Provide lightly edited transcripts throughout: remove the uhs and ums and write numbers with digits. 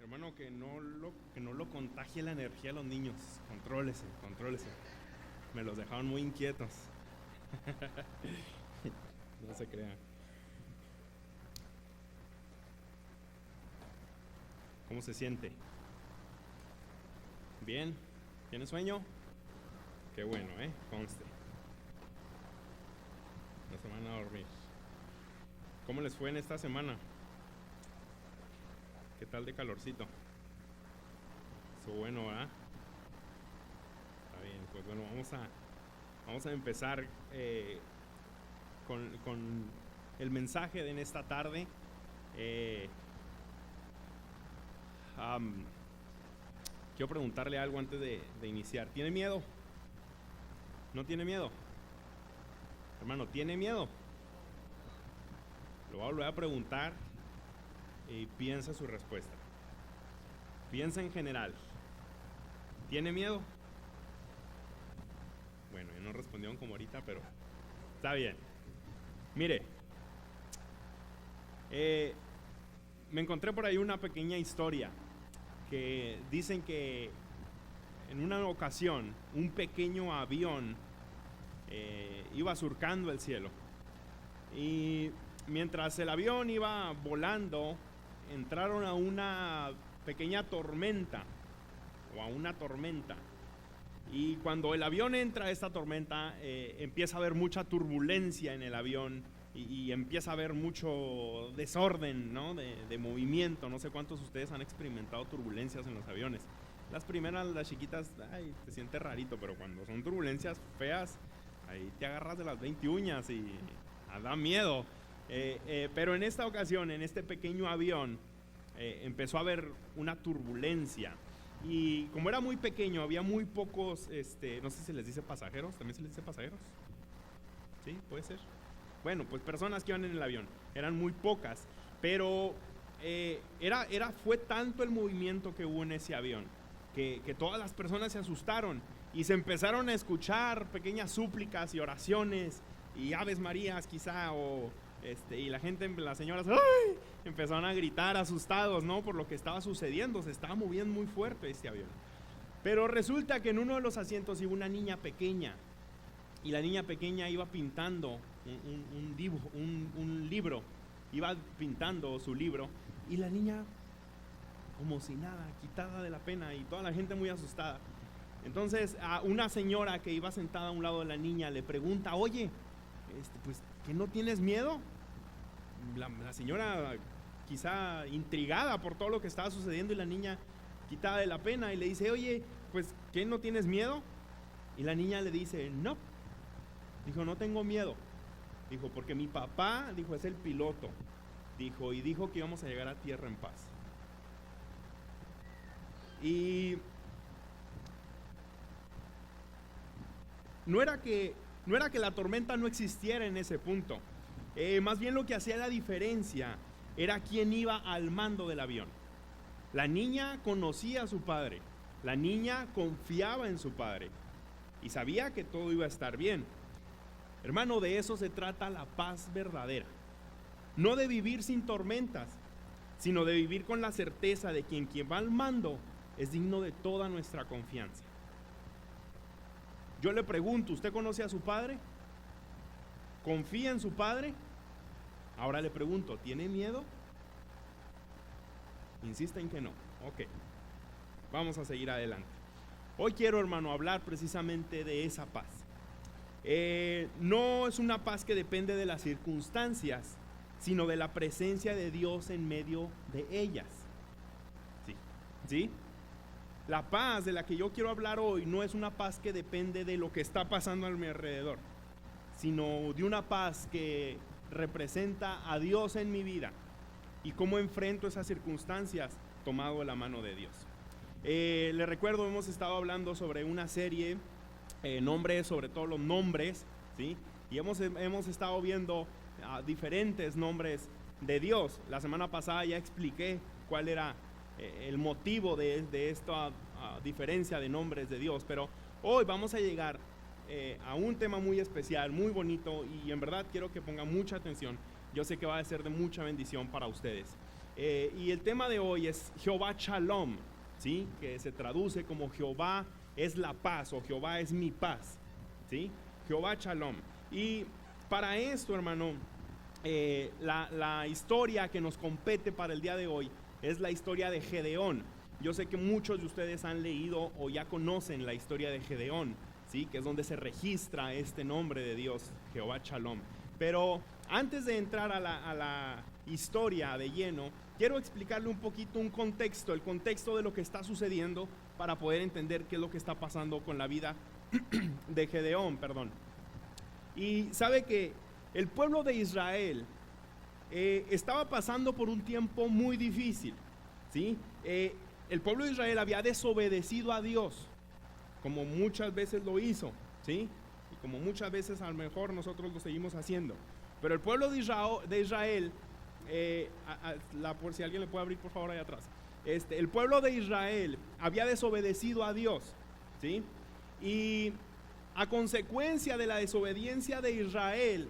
Hermano, que no lo contagie la energía a los niños. Contrólese. Me los dejaron muy inquietos. No se crean. ¿Cómo se siente? ¿Bien? ¿Tiene sueño? Qué bueno, conste. No se van a dormir. ¿Cómo les fue en esta semana? ¿Qué tal de calorcito? Eso bueno, ¿verdad? Está bien, pues bueno, vamos a empezar con el mensaje de en esta tarde. Quiero preguntarle algo antes de iniciar. ¿Tiene miedo? ¿No tiene miedo? Hermano, ¿tiene miedo? Lo voy a volver a preguntar y piensa su respuesta. Piensa en general. ¿Tiene miedo? Bueno, ya no respondieron como ahorita, pero está bien. Mire, me encontré por ahí una pequeña historia que dicen que en una ocasión un pequeño avión iba surcando el cielo y mientras el avión iba volando entraron a una pequeña tormenta o a una tormenta, y cuando el avión entra a esta tormenta empieza a haber mucha turbulencia en el avión y empieza a haber mucho desorden, ¿no? de movimiento. No sé cuántos de ustedes han experimentado turbulencias en los aviones. Las primeras, las chiquitas, te sientes rarito, pero cuando son turbulencias feas, ahí te agarras de las 20 uñas y da miedo. Pero en esta ocasión, en este pequeño avión, empezó a haber una turbulencia. Y como era muy pequeño, había muy pocos, no sé si se les dice pasajeros. ¿También se les dice pasajeros? ¿Sí? ¿Puede ser? Bueno, pues personas que iban en el avión. Eran muy pocas. Pero fue tanto el movimiento que hubo en ese avión que todas las personas se asustaron y se empezaron a escuchar pequeñas súplicas y oraciones y aves marías quizá, y la gente, las señoras, ¡ay!, empezaron a gritar asustados, ¿no? Por lo que estaba sucediendo. Se estaba moviendo muy fuerte este avión. Pero resulta que en uno de los asientos iba una niña pequeña, y la niña pequeña iba pintando un libro, iba pintando su libro, y la niña como si nada, quitada de la pena, y toda la gente muy asustada. Entonces a una señora que iba sentada a un lado de la niña le pregunta: oye, pues, ¿que no tienes miedo? La señora quizá intrigada por todo lo que estaba sucediendo, y la niña quitada de la pena, y le dice: oye, pues, ¿qué, no tienes miedo? Y la niña le dice: no. Dijo: no tengo miedo. Dijo: porque mi papá, dijo, es el piloto. Dijo, y dijo que íbamos a llegar a tierra en paz. Y no era que la tormenta no existiera en ese punto. Más bien lo que hacía la diferencia era quién iba al mando del avión. La niña conocía a su padre. La niña confiaba en su padre y sabía que todo iba a estar bien. Hermano, de eso se trata la paz verdadera. No de vivir sin tormentas, sino de vivir con la certeza de que quien va al mando es digno de toda nuestra confianza. Yo le pregunto: ¿usted conoce a su padre? ¿Confía en su padre? Ahora le pregunto: ¿tiene miedo? Insista en que no. Ok, vamos a seguir adelante. Hoy quiero, hermano, hablar precisamente de esa paz. No es una paz que depende de las circunstancias, sino de la presencia de Dios en medio de ellas. ¿Sí? La paz de la que yo quiero hablar hoy no es una paz que depende de lo que está pasando a mi alrededor, sino de una paz que representa a Dios en mi vida y cómo enfrento esas circunstancias tomado de la mano de Dios. Les recuerdo, hemos estado hablando sobre una serie, nombres, sobre todo los nombres, ¿sí? Y hemos estado viendo diferentes nombres de Dios. La semana pasada ya expliqué cuál era el motivo de esta diferencia de nombres de Dios, pero hoy vamos a llegar a un tema muy especial, muy bonito, y en verdad quiero que pongan mucha atención. Yo sé que va a ser de mucha bendición para ustedes. Y el tema de hoy es Jehová Shalom, ¿sí? Que se traduce como Jehová es la paz o Jehová es mi paz, ¿sí? Jehová Shalom. Y para esto, hermano, la historia que nos compete para el día de hoy es la historia de Gedeón. Yo sé que muchos de ustedes han leído o ya conocen la historia de Gedeón, ¿sí? Que es donde se registra este nombre de Dios, Jehová Shalom. Pero antes de entrar a la historia de lleno, quiero explicarle un poquito el contexto de lo que está sucediendo para poder entender qué es lo que está pasando con la vida de Gedeón, Y sabe que el pueblo de Israel estaba pasando por un tiempo muy difícil, ¿sí? El pueblo de Israel había desobedecido a Dios, como muchas veces lo hizo, ¿sí? Y como muchas veces a lo mejor nosotros lo seguimos haciendo. Pero el pueblo de Israel, por si alguien le puede abrir por favor ahí atrás. El pueblo de Israel había desobedecido a Dios, ¿sí? Y a consecuencia de la desobediencia de Israel,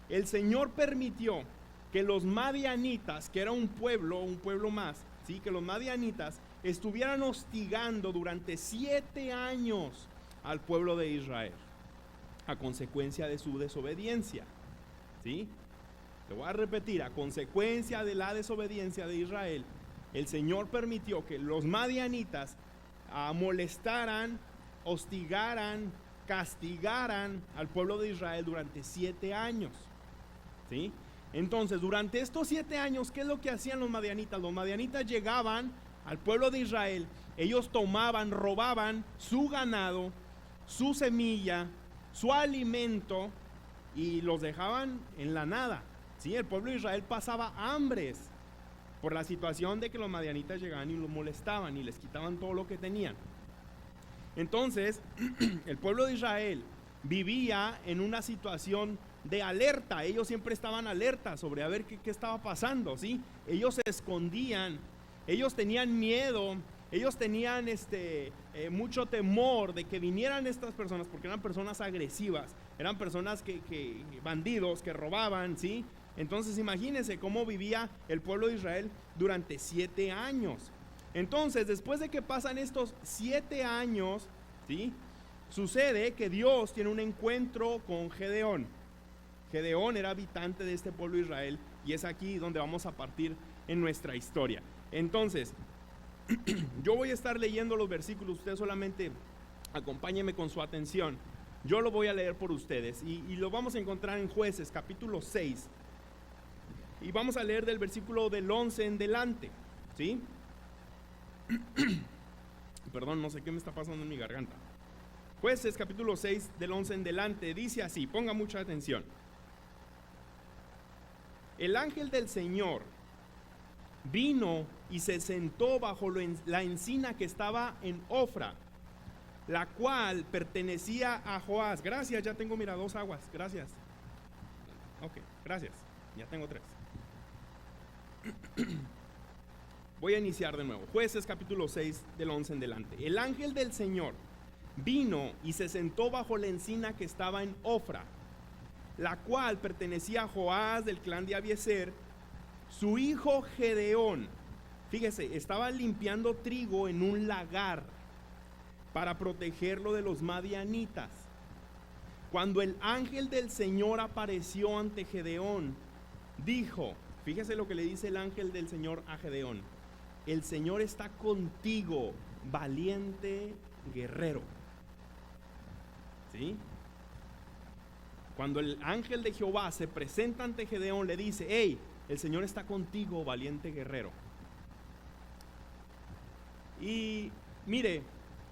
el Señor permitió que los madianitas, que era un pueblo más, ¿sí? Que los madianitas estuvieran hostigando durante 7 años al pueblo de Israel, a consecuencia de su desobediencia, ¿sí? Te voy a repetir, a consecuencia de la desobediencia de Israel, el Señor permitió que los madianitas molestaran, hostigaran, castigaran al pueblo de Israel durante 7 años, ¿sí? Entonces, durante estos 7 años, ¿qué es lo que hacían los madianitas? Los madianitas llegaban al pueblo de Israel, ellos tomaban, robaban su ganado, su semilla, su alimento y los dejaban en la nada, ¿sí? El pueblo de Israel pasaba hambres por la situación de que los madianitas llegaban y los molestaban y les quitaban todo lo que tenían. Entonces, el pueblo de Israel vivía en una situación de alerta. Ellos siempre estaban alerta sobre a ver qué estaba pasando, ¿sí? Ellos se escondían, ellos tenían miedo, ellos tenían mucho temor de que vinieran estas personas, porque eran personas agresivas, eran personas bandidos que robaban, ¿sí? Entonces imagínense cómo vivía el pueblo de Israel durante 7 años. Entonces, después de que pasan estos 7 años, ¿sí? Sucede que Dios tiene un encuentro con Gedeón. Gedeón era habitante de este pueblo de Israel y es aquí donde vamos a partir en nuestra historia. Entonces, yo voy a estar leyendo los versículos, usted solamente acompáñeme con su atención. Yo lo voy a leer por ustedes y lo vamos a encontrar en Jueces capítulo 6 y vamos a leer del versículo del 11 en delante, ¿sí? Perdón, no sé qué me está pasando en mi garganta. Jueces capítulo 6 del 11 en delante dice así, ponga mucha atención. El ángel del Señor vino y se sentó bajo la encina que estaba en Ofra, la cual pertenecía a Joás. Gracias, ya tengo, mira, 2 aguas, gracias. Ok, gracias, ya tengo 3. Voy a iniciar de nuevo. Jueces capítulo 6 del 11 en delante. El ángel del Señor vino y se sentó bajo la encina que estaba en Ofra, la cual pertenecía a Joás del clan de Abiezer. Su hijo Gedeón, fíjese, estaba limpiando trigo en un lagar para protegerlo de los madianitas. Cuando el ángel del Señor apareció ante Gedeón, dijo, fíjese lo que le dice el ángel del Señor a Gedeón: el Señor está contigo, valiente guerrero. ¿Sí? Cuando el ángel de Jehová se presenta ante Gedeón, le dice: hey, el Señor está contigo, valiente guerrero. Y mire,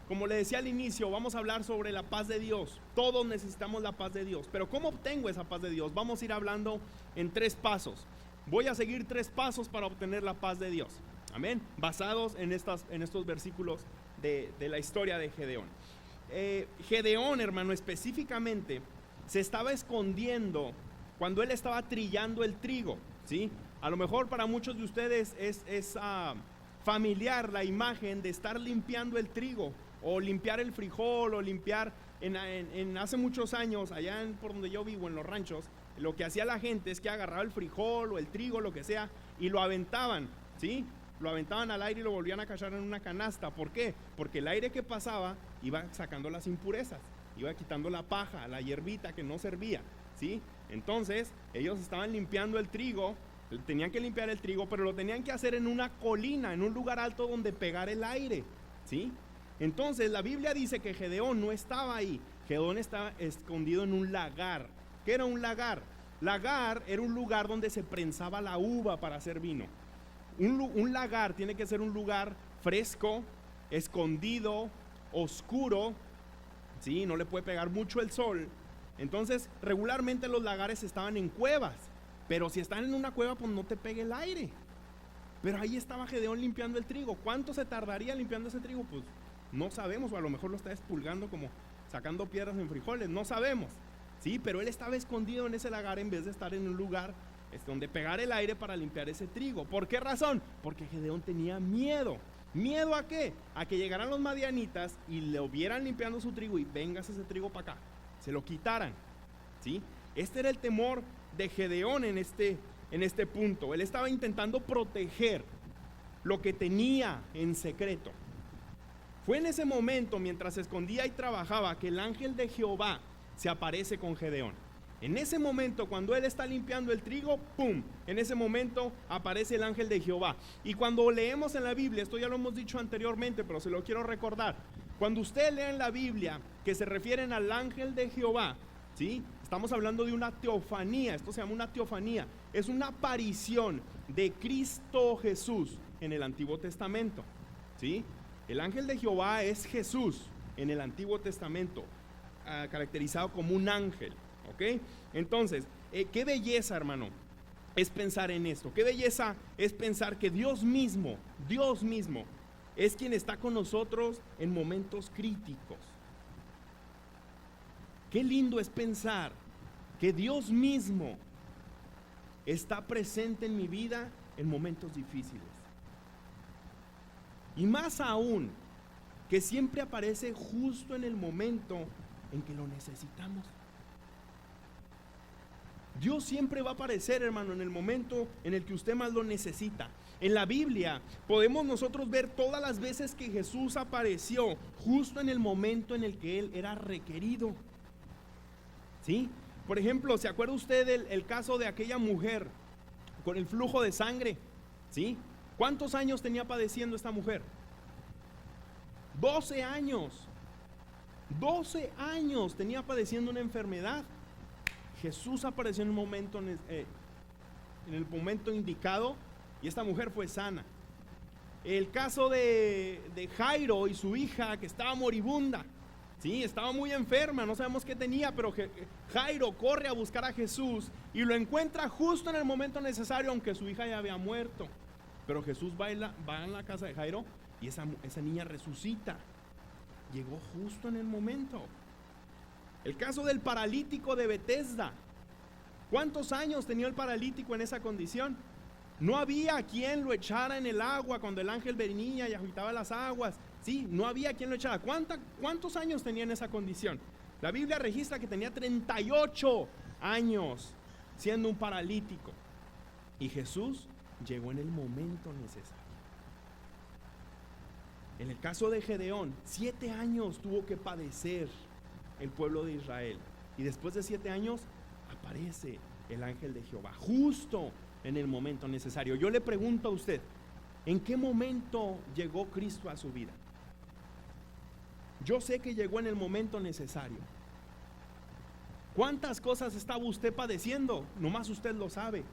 como le decía al inicio, vamos a hablar sobre la paz de Dios. Todos necesitamos la paz de Dios, pero ¿cómo obtengo esa paz de Dios? Vamos a ir hablando en 3 pasos. Voy a seguir 3 pasos para obtener la paz de Dios. Amén. Basados en estos versículos de la historia de Gedeón. Gedeón, hermano, específicamente se estaba escondiendo cuando él estaba trillando el trigo, ¿sí? A lo mejor para muchos de ustedes es familiar la imagen de estar limpiando el trigo o limpiar el frijol o limpiar hace muchos años allá por donde yo vivo, en los ranchos. Lo que hacía la gente es que agarraba el frijol o el trigo, lo que sea, y lo aventaban ¿sí? Lo aventaban al aire y lo volvían a cachar en una canasta. ¿Por qué? Porque el aire que pasaba iba sacando las impurezas, iba quitando la paja, la hierbita que no servía, ¿sí? Entonces ellos estaban limpiando el trigo, tenían que limpiar el trigo, pero lo tenían que hacer en una colina, en un lugar alto donde pegar el aire, ¿sí? Entonces la Biblia dice que Gedeón no estaba ahí. Gedeón estaba escondido en un lagar. ¿Qué era un lagar? Lagar era un lugar donde se prensaba la uva para hacer vino. Un lagar tiene que ser un lugar fresco, escondido, oscuro, ¿sí? No le puede pegar mucho el sol. Entonces regularmente los lagares estaban en cuevas, pero si están en una cueva pues no te pegue el aire. Pero ahí estaba Gedeón limpiando el trigo. ¿Cuánto se tardaría limpiando ese trigo? Pues no sabemos, o a lo mejor lo está expulgando como sacando piedras en frijoles, no sabemos, ¿sí? Pero él estaba escondido en ese lagar en vez de estar en un lugar donde pegar el aire para limpiar ese trigo. ¿Por qué razón? Porque Gedeón tenía miedo. ¿Miedo a qué? A que llegaran los madianitas y lo vieran limpiando su trigo y vengas ese trigo para acá, se lo quitaran, ¿sí? Este era el temor de Gedeón en este punto. Él estaba intentando proteger lo que tenía en secreto. Fue en ese momento, mientras se escondía y trabajaba, que el ángel de Jehová se aparece con Gedeón. En ese momento, cuando él está limpiando el trigo, ¡pum! En ese momento aparece el ángel de Jehová. Y cuando leemos en la Biblia, esto ya lo hemos dicho anteriormente, pero se lo quiero recordar. Cuando usted lee en la Biblia que se refieren al ángel de Jehová, ¿sí? Estamos hablando de una teofanía. Esto se llama una teofanía. Es una aparición de Cristo Jesús en el Antiguo Testamento, ¿sí? El ángel de Jehová es Jesús en el Antiguo Testamento, caracterizado como un ángel, ¿ok? Entonces, qué belleza, hermano, es pensar en esto. Qué belleza es pensar que Dios mismo es quien está con nosotros en momentos críticos. Qué lindo es pensar que Dios mismo está presente en mi vida en momentos difíciles. Y más aún, que siempre aparece justo en el momento en que lo necesitamos. Dios siempre va a aparecer, hermano, en el momento en el que usted más lo necesita. En la Biblia podemos nosotros ver todas las veces que Jesús apareció justo en el momento en el que Él era requerido, ¿sí? Por ejemplo, ¿se acuerda usted del caso de aquella mujer con el flujo de sangre? ¿Sí? ¿Cuántos años tenía padeciendo esta mujer? 12 años. 12 años tenía padeciendo una enfermedad. Jesús apareció en el momento indicado y esta mujer fue sana. El caso de Jairo y su hija, que estaba moribunda, ¿sí? Estaba muy enferma, no sabemos qué tenía, pero Jairo corre a buscar a Jesús y lo encuentra justo en el momento necesario, aunque su hija ya había muerto. Pero Jesús va en la casa de Jairo y esa niña resucita. Llegó justo en el momento. El caso del paralítico de Betesda. ¿Cuántos años tenía el paralítico en esa condición? No había quien lo echara en el agua cuando el ángel venía y agitaba las aguas. Sí, no había quien lo echara. ¿Cuántos años tenía en esa condición? La Biblia registra que tenía 38 años siendo un paralítico. Y Jesús llegó en el momento necesario. En el caso de Gedeón, 7 años tuvo que padecer el pueblo de Israel. Y después de 7 años aparece el ángel de Jehová, justo en el momento necesario. Yo le pregunto a usted, ¿en qué momento llegó Cristo a su vida? Yo sé que llegó en el momento necesario. ¿Cuántas cosas estaba usted padeciendo? Nomás usted lo sabe.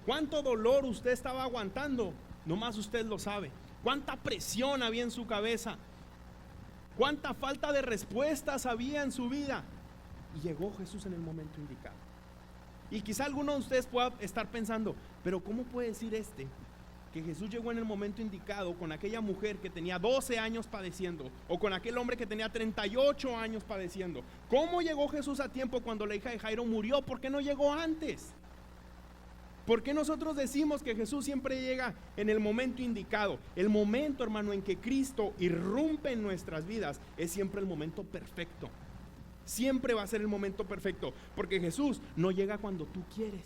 ¿Cuánto dolor usted estaba aguantando? Nomás usted lo sabe. ¿Cuánta presión había en su cabeza? ¿Cuánta falta de respuestas había en su vida? Y llegó Jesús en el momento indicado. Y quizá alguno de ustedes pueda estar pensando, pero ¿cómo puede decir que Jesús llegó en el momento indicado con aquella mujer que tenía 12 años padeciendo, o con aquel hombre que tenía 38 años padeciendo? ¿Cómo llegó Jesús a tiempo cuando la hija de Jairo murió? ¿Por qué no llegó antes? ¿Por qué nosotros decimos que Jesús siempre llega en el momento indicado? El momento, hermano, en que Cristo irrumpe en nuestras vidas es siempre el momento perfecto. Siempre va a ser el momento perfecto, porque Jesús no llega cuando tú quieres.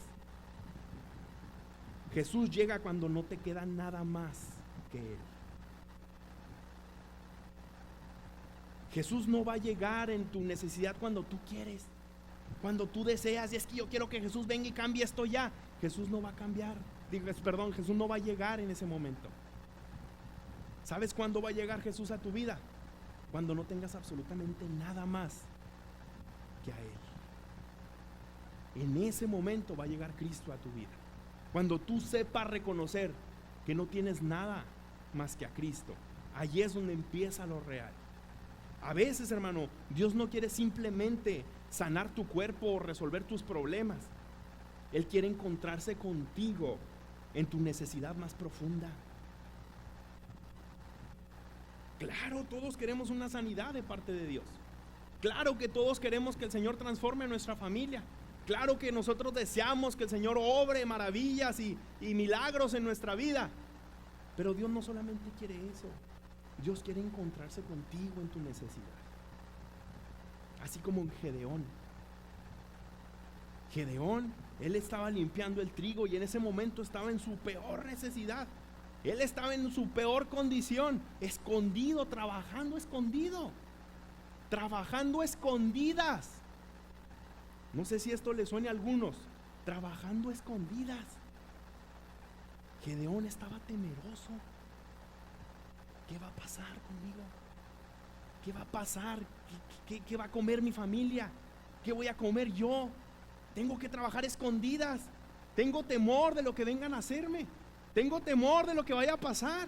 Jesús llega cuando no te queda nada más que Él. Jesús no va a llegar en tu necesidad cuando tú quieres, cuando tú deseas, y es que yo quiero que Jesús venga y cambie esto ya. Jesús no va a cambiar, Jesús no va a llegar en ese momento. ¿Sabes cuándo va a llegar Jesús a tu vida? Cuando no tengas absolutamente nada más que a Él. En ese momento va a llegar Cristo a tu vida. Cuando tú sepas reconocer que no tienes nada más que a Cristo, allí es donde empieza lo real. A veces, hermano, Dios no quiere simplemente sanar tu cuerpo o resolver tus problemas. Él quiere encontrarse contigo en tu necesidad más profunda. Claro, todos queremos una sanidad de parte de Dios. Claro que todos queremos que el Señor transforme a nuestra familia. Claro que nosotros deseamos que el Señor obre maravillas y milagros en nuestra vida. Pero Dios no solamente quiere eso. Dios quiere encontrarse contigo en tu necesidad. Así como en Gedeón. Gedeón, él estaba limpiando el trigo y en ese momento estaba en su peor necesidad. Él estaba en su peor condición, escondido, trabajando escondidas. No sé si esto le suene a algunos, trabajando escondidas. Gedeón estaba temeroso. ¿Qué va a pasar conmigo? ¿Qué va a pasar? ¿Qué va a comer mi familia? ¿Qué voy a comer yo? Tengo que trabajar escondidas. Tengo temor de lo que vengan a hacerme. Tengo temor de lo que vaya a pasar.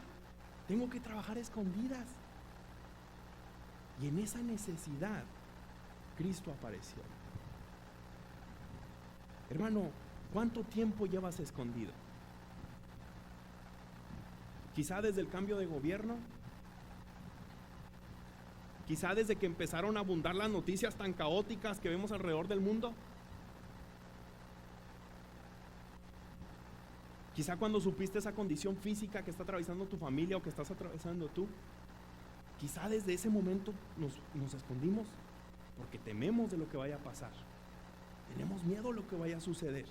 Tengo que trabajar escondidas. Y en esa necesidad, Cristo apareció. Hermano, ¿cuánto tiempo llevas escondido? Quizá desde el cambio de gobierno, quizá desde que empezaron a abundar las noticias tan caóticas que vemos alrededor del mundo, quizá cuando supiste esa condición física que está atravesando tu familia o que estás atravesando tú. Quizá desde ese momento nos escondimos porque tememos de lo que vaya a pasar, tenemos miedo de lo que vaya a suceder.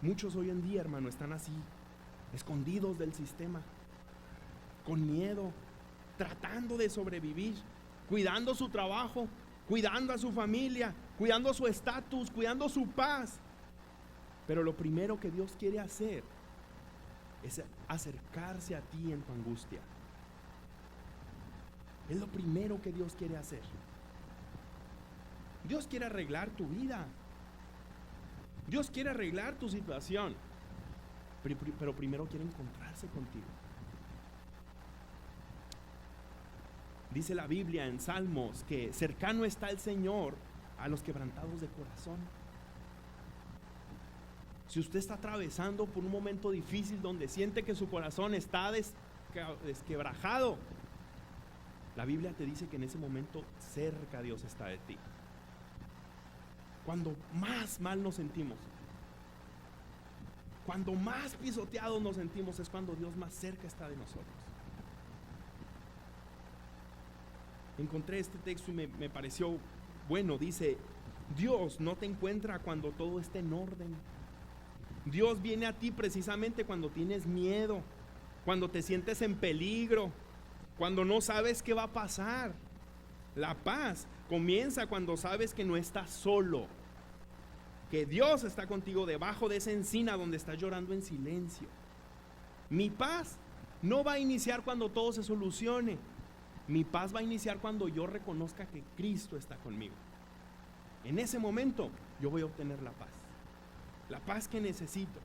Muchos hoy en día, hermano, están así, escondidos del sistema, con miedo, tratando de sobrevivir, cuidando su trabajo, cuidando a su familia, cuidando su estatus, cuidando su paz. Pero lo primero que Dios quiere hacer es acercarse a ti en tu angustia. Es lo primero que Dios quiere hacer. Dios quiere arreglar tu vida. Dios quiere arreglar tu situación, pero primero quiere encontrarse contigo. Dice la Biblia en Salmos que cercano está el Señor a los quebrantados de corazón. Si usted está atravesando por un momento difícil donde siente que su corazón está desquebrajado, la Biblia te dice que en ese momento cerca Dios está de ti. Cuando más mal nos sentimos, cuando más pisoteados nos sentimos, es cuando Dios más cerca está de nosotros. Encontré este texto y me pareció bueno. Dice: Dios no te encuentra cuando todo esté en orden. Dios viene a ti precisamente cuando tienes miedo, cuando te sientes en peligro, cuando no sabes qué va a pasar. La paz comienza cuando sabes que no estás solo, que Dios está contigo debajo de esa encina donde estás llorando en silencio. Mi paz no va a iniciar cuando todo se solucione. Mi paz va a iniciar cuando yo reconozca que Cristo está conmigo. En ese momento yo voy a obtener la paz que necesito.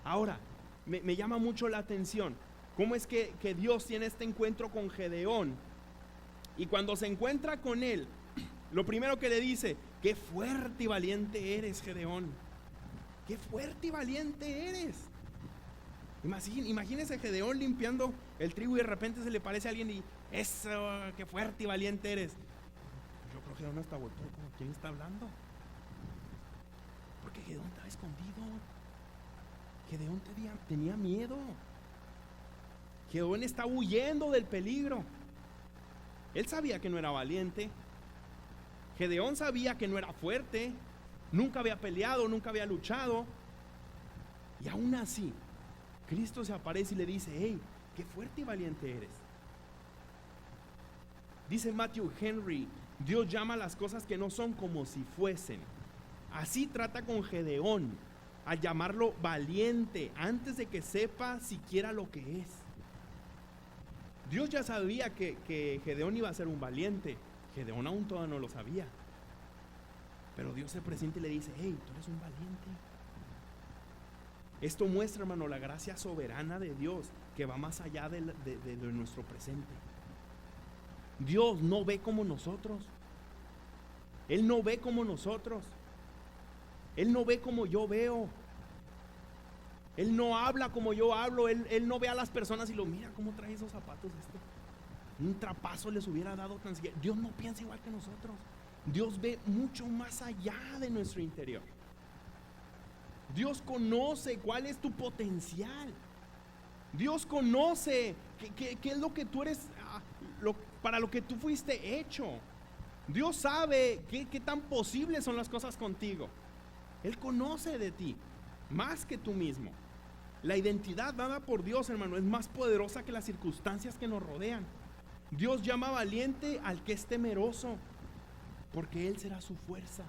Ahora, me llama mucho la atención cómo es que Dios tiene este encuentro con Gedeón. Y cuando se encuentra con él, lo primero que le dice: qué fuerte y valiente eres, Gedeón. Qué fuerte y valiente eres. Imagínese Gedeón limpiando el trigo y de repente se le parece a alguien y: eso, qué fuerte y valiente eres. Yo creo que Gedeón hasta volteó como: ¿quién está hablando? Porque Gedeón estaba escondido. Gedeón tenía miedo. Gedeón está huyendo del peligro. Él sabía que no era valiente. Gedeón sabía que no era fuerte. nunca había peleado, nunca había luchado. Y aún así, Cristo se aparece y le dice: hey, qué fuerte y valiente eres. Dice Matthew Henry: Dios llama a las cosas que no son como si fuesen. Así trata con Gedeón, al llamarlo valiente antes de que sepa siquiera lo que es. Dios ya sabía que Gedeón iba a ser un valiente. Gedeón aún todavía no lo sabía. Pero Dios se presenta y le dice: hey, tú eres un valiente. Esto muestra, hermano, la gracia soberana de Dios, que va más allá de nuestro presente. Dios no ve como nosotros. Él no ve como nosotros. Él no ve como yo veo. Él no habla como yo hablo. Él no ve a las personas y lo mira: ¿cómo trae esos zapatos un trapazo les hubiera dado tan siquiera. Dios no piensa igual que nosotros. Dios ve mucho más allá de nuestro interior. Dios conoce cuál es tu potencial. Dios conoce qué es lo que tú eres, para lo que tú fuiste hecho. Dios sabe qué tan posibles son las cosas contigo. Él conoce de ti más que tú mismo. La identidad dada por Dios, hermano, es más poderosa que las circunstancias que nos rodean. Dios llama valiente al que es temeroso, porque Él será su fuerza.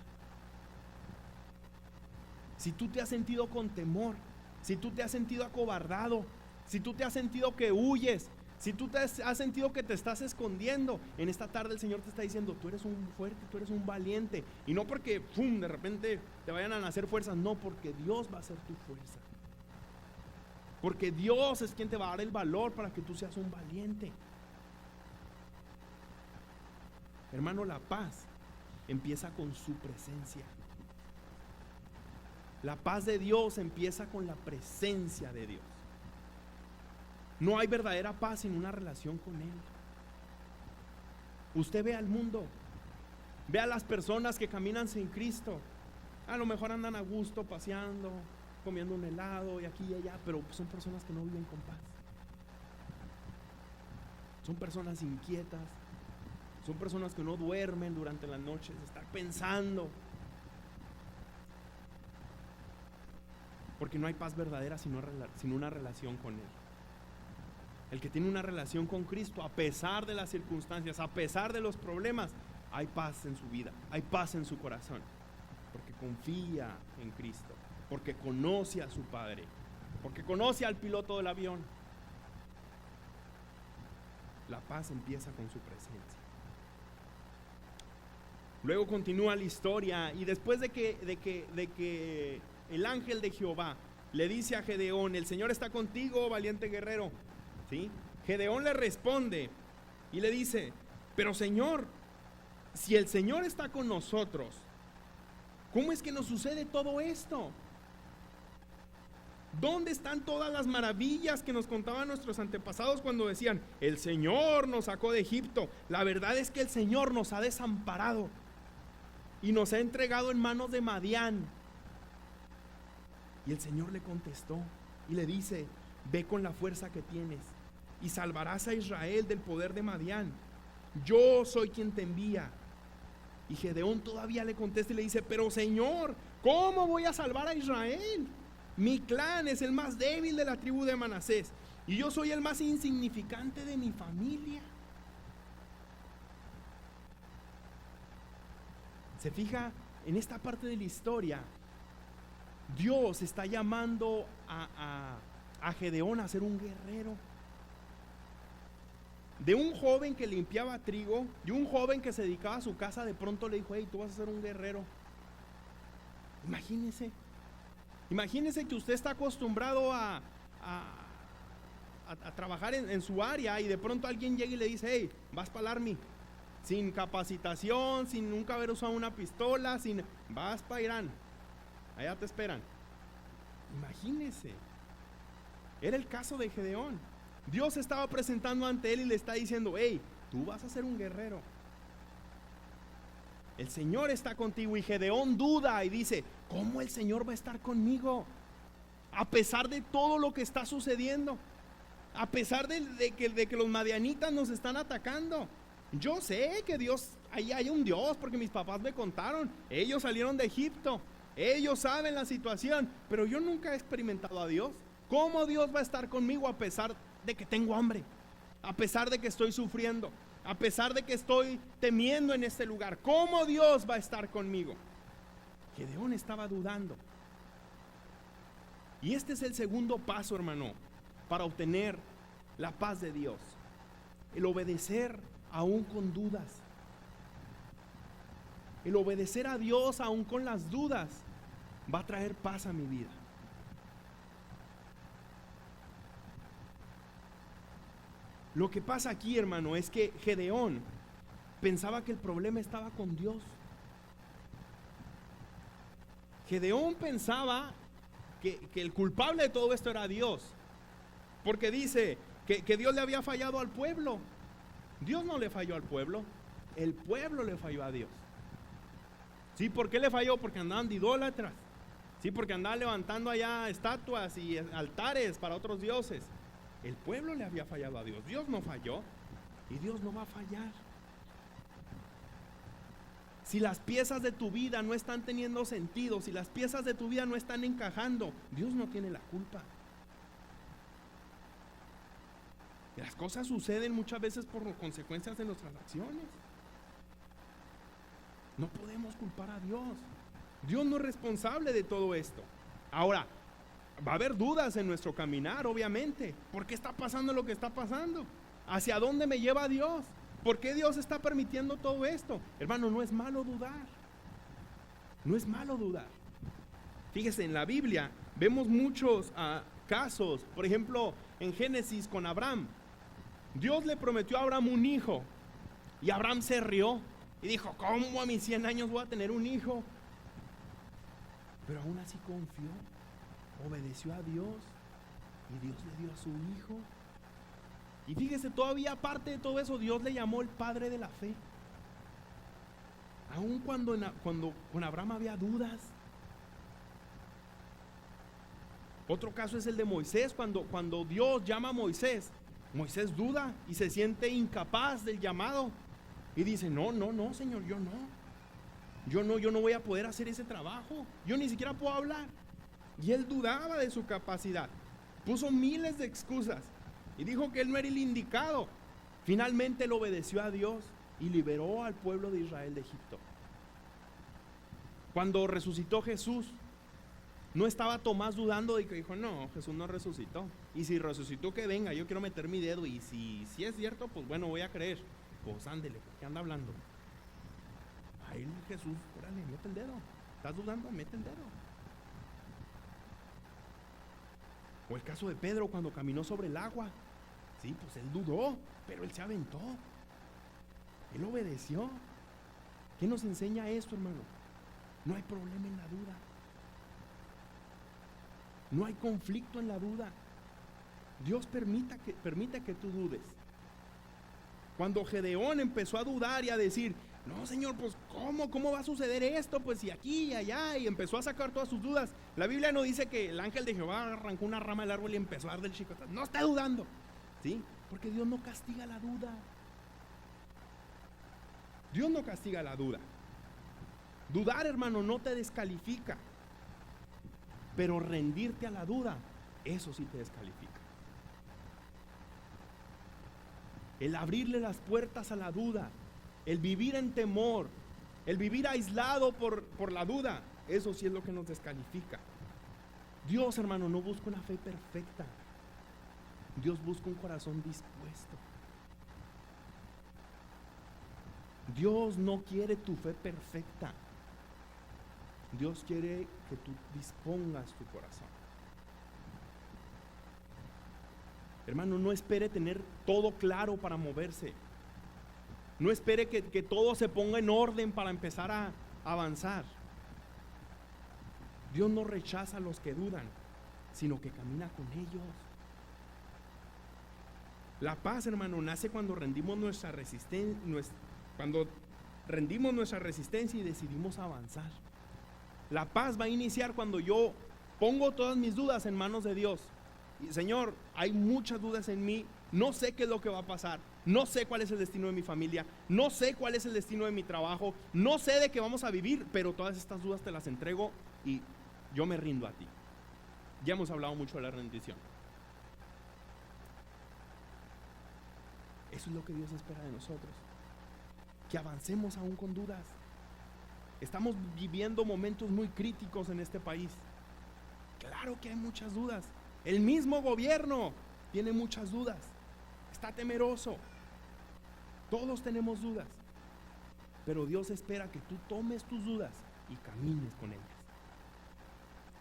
Si tú te has sentido con temor, si tú te has sentido acobardado, si tú te has sentido que huyes, si tú te has sentido que te estás escondiendo, en esta tarde el Señor te está diciendo: tú eres un fuerte, tú eres un valiente. Y no porque de repente te vayan a nacer fuerzas, no, porque Dios va a ser tu fuerza. Porque Dios es quien te va a dar el valor para que tú seas un valiente. Hermano, la paz empieza con su presencia. La paz de Dios empieza con la presencia de Dios. No hay verdadera paz sin una relación con Él. Usted ve al mundo, ve a las personas que caminan sin Cristo. A lo mejor andan a gusto paseando, comiendo un helado y aquí y allá, pero son personas que no viven con paz. Son personas inquietas, son personas que no duermen durante las noches, están pensando. Porque no hay paz verdadera sin una relación con Él. El que tiene una relación con Cristo, a pesar de las circunstancias, a pesar de los problemas, hay paz en su vida, hay paz en su corazón, porque confía en Cristo, porque conoce a su Padre, porque conoce al piloto del avión. La paz empieza con su presencia. Luego continúa la historia, y después de que el ángel de Jehová le dice a Gedeón: el Señor está contigo, valiente guerrero, ¿sí? Gedeón le responde y le dice: pero Señor, si el Señor está con nosotros, ¿cómo es que nos sucede todo esto? ¿Dónde están todas las maravillas que nos contaban nuestros antepasados cuando decían: el Señor nos sacó de Egipto? La verdad es que el Señor nos ha desamparado y nos ha entregado en manos de Madián. Y el Señor le contestó y le dice: ve con la fuerza que tienes y salvarás a Israel del poder de Madián. Yo soy quien te envía. Y Gedeón todavía le contesta y le dice: pero Señor, ¿cómo voy a salvar a Israel? Mi clan es el más débil de la tribu de Manasés y yo soy el más insignificante de mi familia. Se fija en esta parte de la historia. Dios está llamando a Gedeón a ser un guerrero. De un joven que limpiaba trigo, de un joven que se dedicaba a su casa, de pronto le dijo: hey, tú vas a ser un guerrero. Imagínese que usted está acostumbrado a trabajar en su área, y de pronto alguien llega y le dice: hey, vas para el Army, sin capacitación, sin nunca haber usado una pistola, vas para Irán, allá te esperan. Imagínese. Era el caso de Gedeón. Dios estaba presentando ante él y le está diciendo: hey, tú vas a ser un guerrero. El Señor está contigo. Y Gedeón duda y dice: ¿cómo el Señor va a estar conmigo? A pesar de todo lo que está sucediendo, a pesar de que los madianitas nos están atacando. Yo sé que Dios, ahí hay un Dios, porque mis papás me contaron, ellos salieron de Egipto. Ellos saben la situación, pero yo nunca he experimentado a Dios. ¿Cómo Dios va a estar conmigo a pesar de que tengo hambre? A pesar de que estoy sufriendo, a pesar de que estoy temiendo en este lugar. ¿Cómo Dios va a estar conmigo? Gedeón estaba dudando. Y este es el segundo paso, hermano, para obtener la paz de Dios. El obedecer aún con dudas. El obedecer a Dios aún con las dudas va a traer paz a mi vida. Lo que pasa aquí, hermano, es que Gedeón pensaba que el problema estaba con Dios. Gedeón pensaba que el culpable de todo esto era Dios, porque dice que Dios le había fallado al pueblo. Dios no le falló al pueblo, el pueblo le falló a Dios. ¿Sí? ¿Por qué le falló? Porque andaban de idólatras. ¿Sí? Porque andaban levantando allá estatuas y altares para otros dioses. El pueblo le había fallado a Dios. Dios no falló y Dios no va a fallar. Si las piezas de tu vida no están teniendo sentido, si las piezas de tu vida no están encajando, Dios no tiene la culpa. Y las cosas suceden muchas veces por consecuencias de nuestras acciones. No podemos culpar a Dios. Dios no es responsable de todo esto. Ahora, va a haber dudas en nuestro caminar, obviamente. ¿Por qué está pasando lo que está pasando? ¿Hacia dónde me lleva Dios? ¿Por qué Dios está permitiendo todo esto? Hermano, no es malo dudar. No es malo dudar. Fíjese, en la Biblia vemos muchos casos. Por ejemplo, en Génesis con Abraham. Dios le prometió a Abraham un hijo y Abraham se rió y dijo: ¿cómo a mis 100 años voy a tener un hijo? Pero aún así confió, obedeció a Dios y Dios le dio a su hijo. Y fíjese, todavía aparte de todo eso, Dios le llamó el padre de la fe. Aun cuando con Abraham había dudas. Otro caso es el de Moisés. Cuando Dios llama a Moisés, Moisés duda y se siente incapaz del llamado. Y dice: no, Señor, yo no voy a poder hacer ese trabajo. Yo ni siquiera puedo hablar. Y él dudaba de su capacidad. Puso miles de excusas y dijo que él no era el indicado. Finalmente él obedeció a Dios y liberó al pueblo de Israel de Egipto. Cuando resucitó Jesús, no estaba Tomás dudando de que dijo: no, Jesús no resucitó. Y si resucitó, que venga, yo quiero meter mi dedo. Y si es cierto, pues bueno, voy a creer. Pues ándele, ¿qué anda hablando? A él Jesús, órale, mete el dedo. ¿Estás dudando? Mete el dedo. O el caso de Pedro cuando caminó sobre el agua. Sí, pues él dudó, pero él se aventó. Él obedeció. ¿Qué nos enseña esto, hermano? No hay problema en la duda. No hay conflicto en la duda. Dios permite que tú dudes. Cuando Gedeón empezó a dudar y a decir: no, Señor, pues ¿cómo va a suceder esto? Pues y aquí y allá, y empezó a sacar todas sus dudas. La Biblia no dice que el ángel de Jehová arrancó una rama del árbol y empezó a dar del chicotazo. No está dudando, ¿sí? Porque Dios no castiga la duda. Dios no castiga la duda. Dudar, hermano, no te descalifica. Pero rendirte a la duda, eso sí te descalifica. El abrirle las puertas a la duda, el vivir en temor, el vivir aislado por la duda, eso sí es lo que nos descalifica. Dios, hermano, no busca una fe perfecta. Dios busca un corazón dispuesto. Dios no quiere tu fe perfecta. Dios quiere que tú dispongas tu corazón. Hermano, no espere tener todo claro para moverse. No espere que todo se ponga en orden para empezar a avanzar. Dios no rechaza a los que dudan, sino que camina con ellos. La paz, hermano, nace cuando rendimos nuestra resistencia, y decidimos avanzar. La paz va a iniciar cuando yo pongo todas mis dudas en manos de Dios. Y, Señor, hay muchas dudas en mí, no sé qué es lo que va a pasar, no sé cuál es el destino de mi familia, no sé cuál es el destino de mi trabajo, no sé de qué vamos a vivir, pero todas estas dudas te las entrego y yo me rindo a ti. Ya hemos hablado mucho de la rendición. Eso es lo que Dios espera de nosotros, que avancemos aún con dudas. Estamos viviendo momentos muy críticos en este país. Claro que hay muchas dudas. El mismo gobierno tiene muchas dudas, está temeroso. Todos tenemos dudas, pero Dios espera que tú tomes tus dudas y camines con ellas.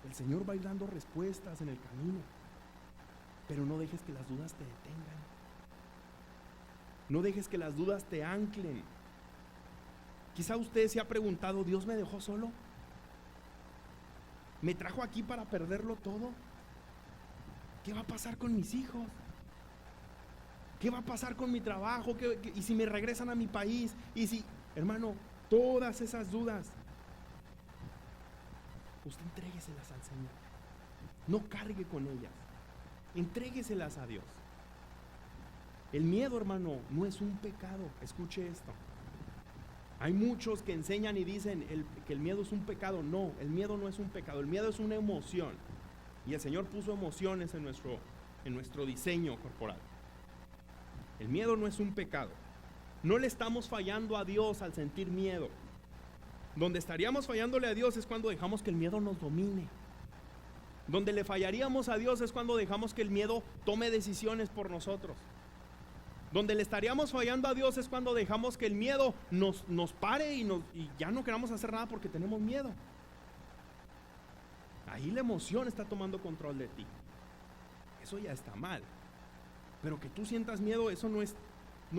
El Señor va a ir dando respuestas en el camino, pero no dejes que las dudas te detengan. No dejes que las dudas te anclen. Quizá usted se ha preguntado: ¿Dios me dejó solo? ¿Me trajo aquí para perderlo todo? ¿Qué va a pasar con mis hijos? ¿Qué va a pasar con mi trabajo? ¿Y si me regresan a mi país? Y si, hermano, todas esas dudas, usted entrégueselas al Señor. No cargue con ellas. Entrégueselas a Dios. El miedo, hermano, no es un pecado. Escuche esto. Hay muchos que enseñan y dicen que el miedo es un pecado. No, el miedo no es un pecado. El miedo es una emoción. Y el Señor puso emociones en nuestro diseño corporal. El miedo no es un pecado. No le estamos fallando a Dios al sentir miedo. Donde estaríamos fallándole a Dios es cuando dejamos que el miedo nos domine. Donde le fallaríamos a Dios es cuando dejamos que el miedo tome decisiones por nosotros. Donde le estaríamos fallando a Dios es cuando dejamos que el miedo nos pare y ya no queramos hacer nada porque tenemos miedo. Ahí la emoción está tomando control de ti. Eso ya está mal. Pero que tú sientas miedo, eso no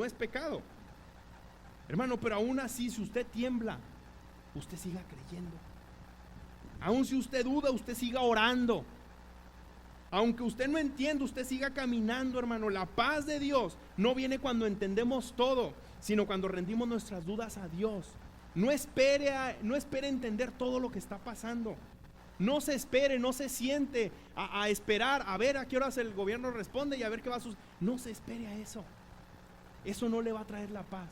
es pecado. Hermano, pero aún así, si usted tiembla, usted siga creyendo. Aún si usted duda, usted siga orando. Aunque usted no entienda, usted siga caminando, hermano. La paz de Dios no viene cuando entendemos todo, sino cuando rendimos nuestras dudas a Dios. No espere entender todo lo que está pasando. No se espere, no se siente a esperar a ver a qué horas el gobierno responde y a ver qué va a suceder. No se espere a eso. Eso no le va a traer la paz.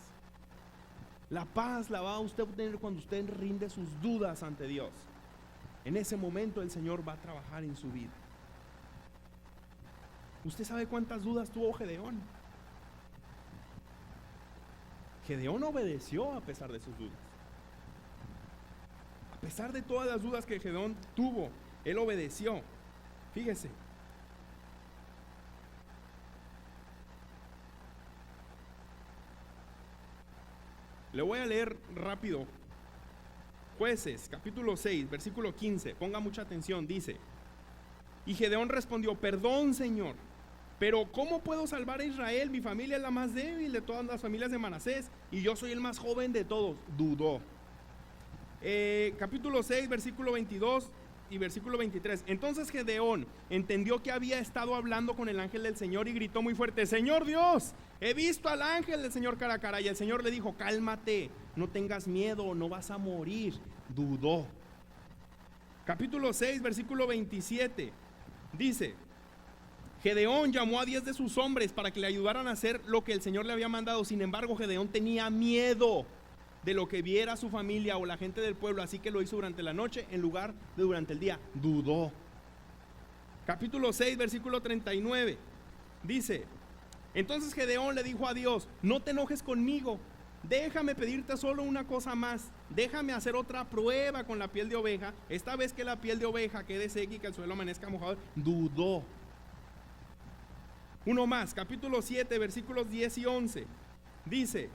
La paz la va a usted obtener cuando usted rinde sus dudas ante Dios. En ese momento el Señor va a trabajar en su vida. ¿Usted sabe cuántas dudas tuvo Gedeón? Gedeón obedeció a pesar de sus dudas. A pesar de todas las dudas que Gedeón tuvo, él obedeció. Fíjese. Le voy a leer rápido. Jueces, capítulo 6, versículo 15. Ponga mucha atención, dice: y Gedeón respondió: perdón, Señor, pero ¿cómo puedo salvar a Israel? Mi familia es la más débil de todas las familias de Manasés y yo soy el más joven de todos. Dudó. Capítulo 6, versículo 22 y versículo 23. Entonces Gedeón entendió que había estado hablando con el ángel del Señor y gritó muy fuerte: Señor Dios, he visto al ángel del Señor cara a cara. Y el Señor le dijo: cálmate, no tengas miedo, no vas a morir. Dudó. Capítulo 6, versículo 27. Dice: Gedeón llamó a 10 de sus hombres para que le ayudaran a hacer lo que el Señor le había mandado. Sin embargo, Gedeón tenía miedo de lo que viera su familia o la gente del pueblo, así que lo hizo durante la noche en lugar de durante el día. Dudó. Capítulo 6, versículo 39. Dice: entonces Gedeón le dijo a Dios: no te enojes conmigo, déjame pedirte solo una cosa más. Déjame hacer otra prueba con la piel de oveja. Esta vez que la piel de oveja quede seca y que el suelo amanezca mojado. Dudó. Uno más, capítulo 7, versículos 10 y 11. Dice: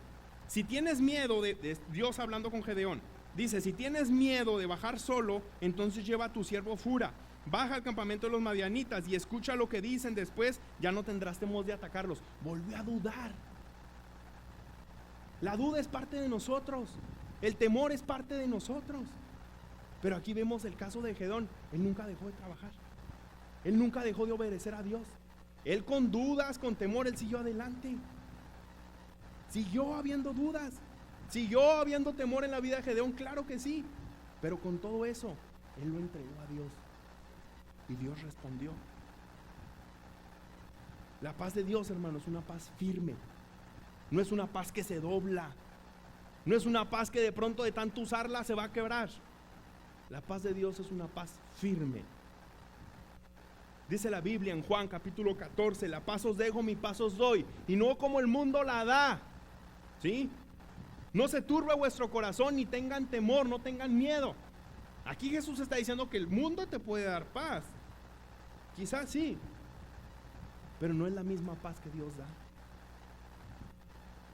si tienes miedo de Dios hablando con Gedeón, dice: si tienes miedo de bajar solo, entonces lleva a tu siervo Fura, baja al campamento de los madianitas y escucha lo que dicen. Después ya no tendrás temor de atacarlos. Volvió a dudar. La duda es parte de nosotros, el temor es parte de nosotros. Pero aquí vemos el caso de Gedeón. Él nunca dejó de trabajar, él nunca dejó de obedecer a Dios. Él con dudas, con temor, él siguió adelante. Siguió habiendo dudas, siguió habiendo temor en la vida de Gedeón, claro que sí. Pero con todo eso, él lo entregó a Dios y Dios respondió. La paz de Dios, hermano, es una paz firme. No es una paz que se dobla. No es una paz que de pronto de tanto usarla se va a quebrar. La paz de Dios es una paz firme. Dice la Biblia en Juan capítulo 14, la paz os dejo, mi paz os doy, y no como el mundo la da. ¿Sí? No se turbe vuestro corazón, ni tengan temor, no tengan miedo. Aquí Jesús está diciendo que el mundo te puede dar paz. Quizás sí, pero no es la misma paz que Dios da.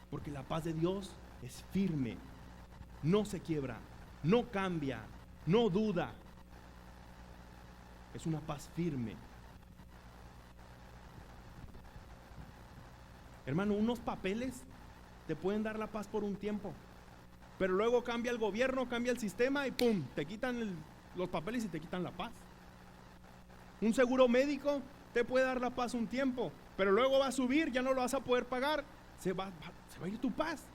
Porque la paz de Dios es firme, no se quiebra, no cambia, no duda. Es una paz firme. Hermano, unos papeles te pueden dar la paz por un tiempo, pero luego cambia el gobierno, cambia el sistema y ¡pum! Te quitan los papeles y te quitan la paz. Un seguro médico te puede dar la paz un tiempo, pero luego va a subir, ya no lo vas a poder pagar, se va a ir tu paz.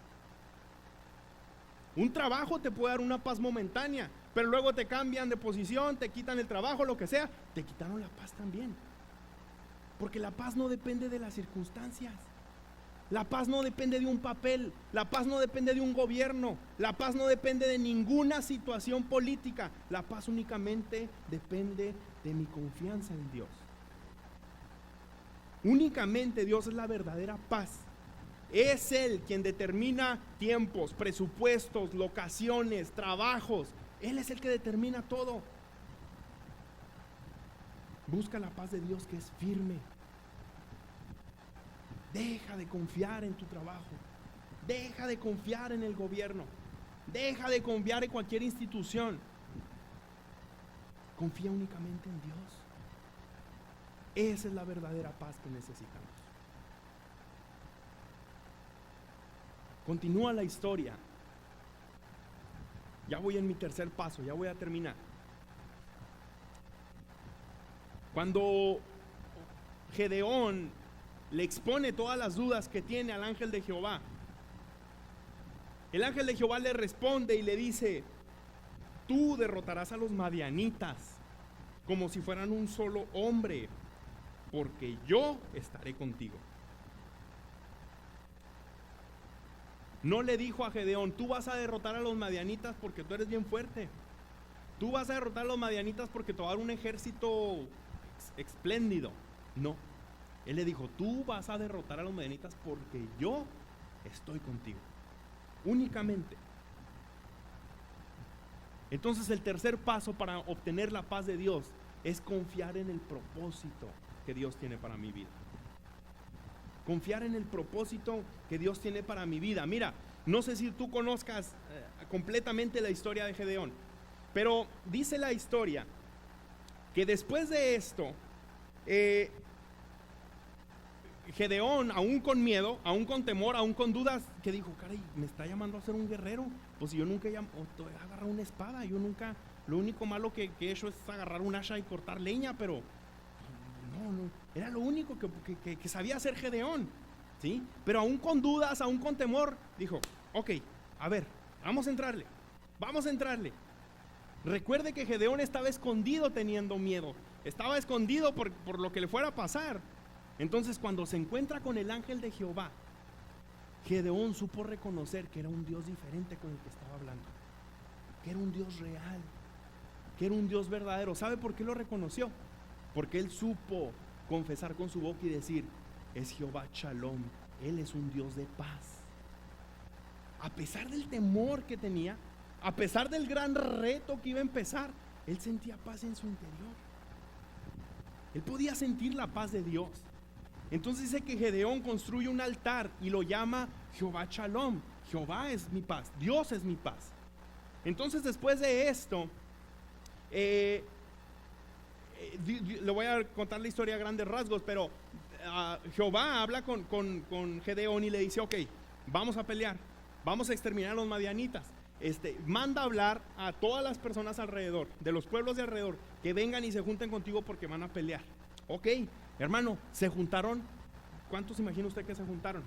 Un trabajo te puede dar una paz momentánea, pero luego te cambian de posición, te quitan el trabajo, lo que sea, te quitaron la paz también. Porque la paz no depende de las circunstancias. La paz no depende de un papel, la paz no depende de un gobierno, la paz no depende de ninguna situación política. La paz únicamente depende de mi confianza en Dios. Únicamente Dios es la verdadera paz. Es Él quien determina tiempos, presupuestos, locaciones, trabajos. Él es el que determina todo. Busca la paz de Dios que es firme. Deja de confiar en tu trabajo. Deja de confiar en el gobierno. Deja de confiar en cualquier institución. Confía únicamente en Dios. Esa es la verdadera paz que necesitamos. Continúa la historia. Ya voy en mi tercer paso, ya voy a terminar. Cuando Gedeón le expone todas las dudas que tiene al ángel de Jehová, el ángel de Jehová le responde y le dice: tú derrotarás a los madianitas como si fueran un solo hombre, porque yo estaré contigo. No le dijo a Gedeón: tú vas a derrotar a los madianitas porque tú eres bien fuerte. Tú vas a derrotar a los madianitas porque te va a dar un ejército espléndido. No. Él le dijo: tú vas a derrotar a los madianitas porque yo estoy contigo. Únicamente. Entonces el tercer paso para obtener la paz de Dios es confiar en el propósito que Dios tiene para mi vida. Confiar en el propósito que Dios tiene para mi vida. Mira, no sé si tú conozcas completamente la historia de Gedeón, pero dice la historia que después de esto, Gedeón, aún con miedo, aún con temor, aún con dudas, que dijo: caray, me está llamando a ser un guerrero. Pues yo nunca he agarrado una espada, yo nunca, lo único malo que he hecho es agarrar un hacha y cortar leña, pero no, era lo único que sabía hacer Gedeón, ¿sí? Pero aún con dudas, aún con temor, dijo: ok, a ver, vamos a entrarle. Recuerde que Gedeón estaba escondido teniendo miedo, estaba escondido por lo que le fuera a pasar. Entonces, cuando se encuentra con el ángel de Jehová, Gedeón supo reconocer que era un Dios diferente con el que estaba hablando, que era un Dios real, que era un Dios verdadero. ¿Sabe por qué lo reconoció? Porque él supo confesar con su boca y decir: es Jehová Shalom, Él es un Dios de paz. A pesar del temor que tenía, a pesar del gran reto que iba a empezar, él sentía paz en su interior. Él podía sentir la paz de Dios. Entonces dice que Gedeón construye un altar y lo llama Jehová Shalom. Jehová es mi paz, Dios es mi paz. Entonces, después de esto, le voy a contar la historia a grandes rasgos, pero Jehová habla con Gedeón y le dice: ok, vamos a pelear, vamos a exterminar a los madianitas. Manda a hablar a todas las personas alrededor, de los pueblos de alrededor, que vengan y se junten contigo porque van a pelear. Ok, hermano, se juntaron. ¿Cuántos imagina usted que se juntaron?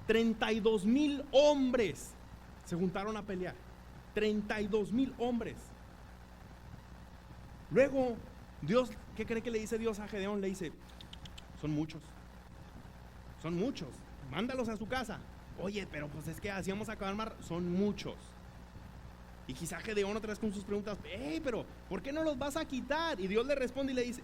32,000 hombres se juntaron a pelear. 32,000 hombres. Luego Dios, ¿qué cree que le dice Dios a Gedeón? Le dice: son muchos, mándalos a su casa. Oye, pero pues es que así vamos a acabar más. Son muchos. Y quizá Gedeón otra vez con sus preguntas, pero ¿por qué no los vas a quitar? Y Dios le responde y le dice,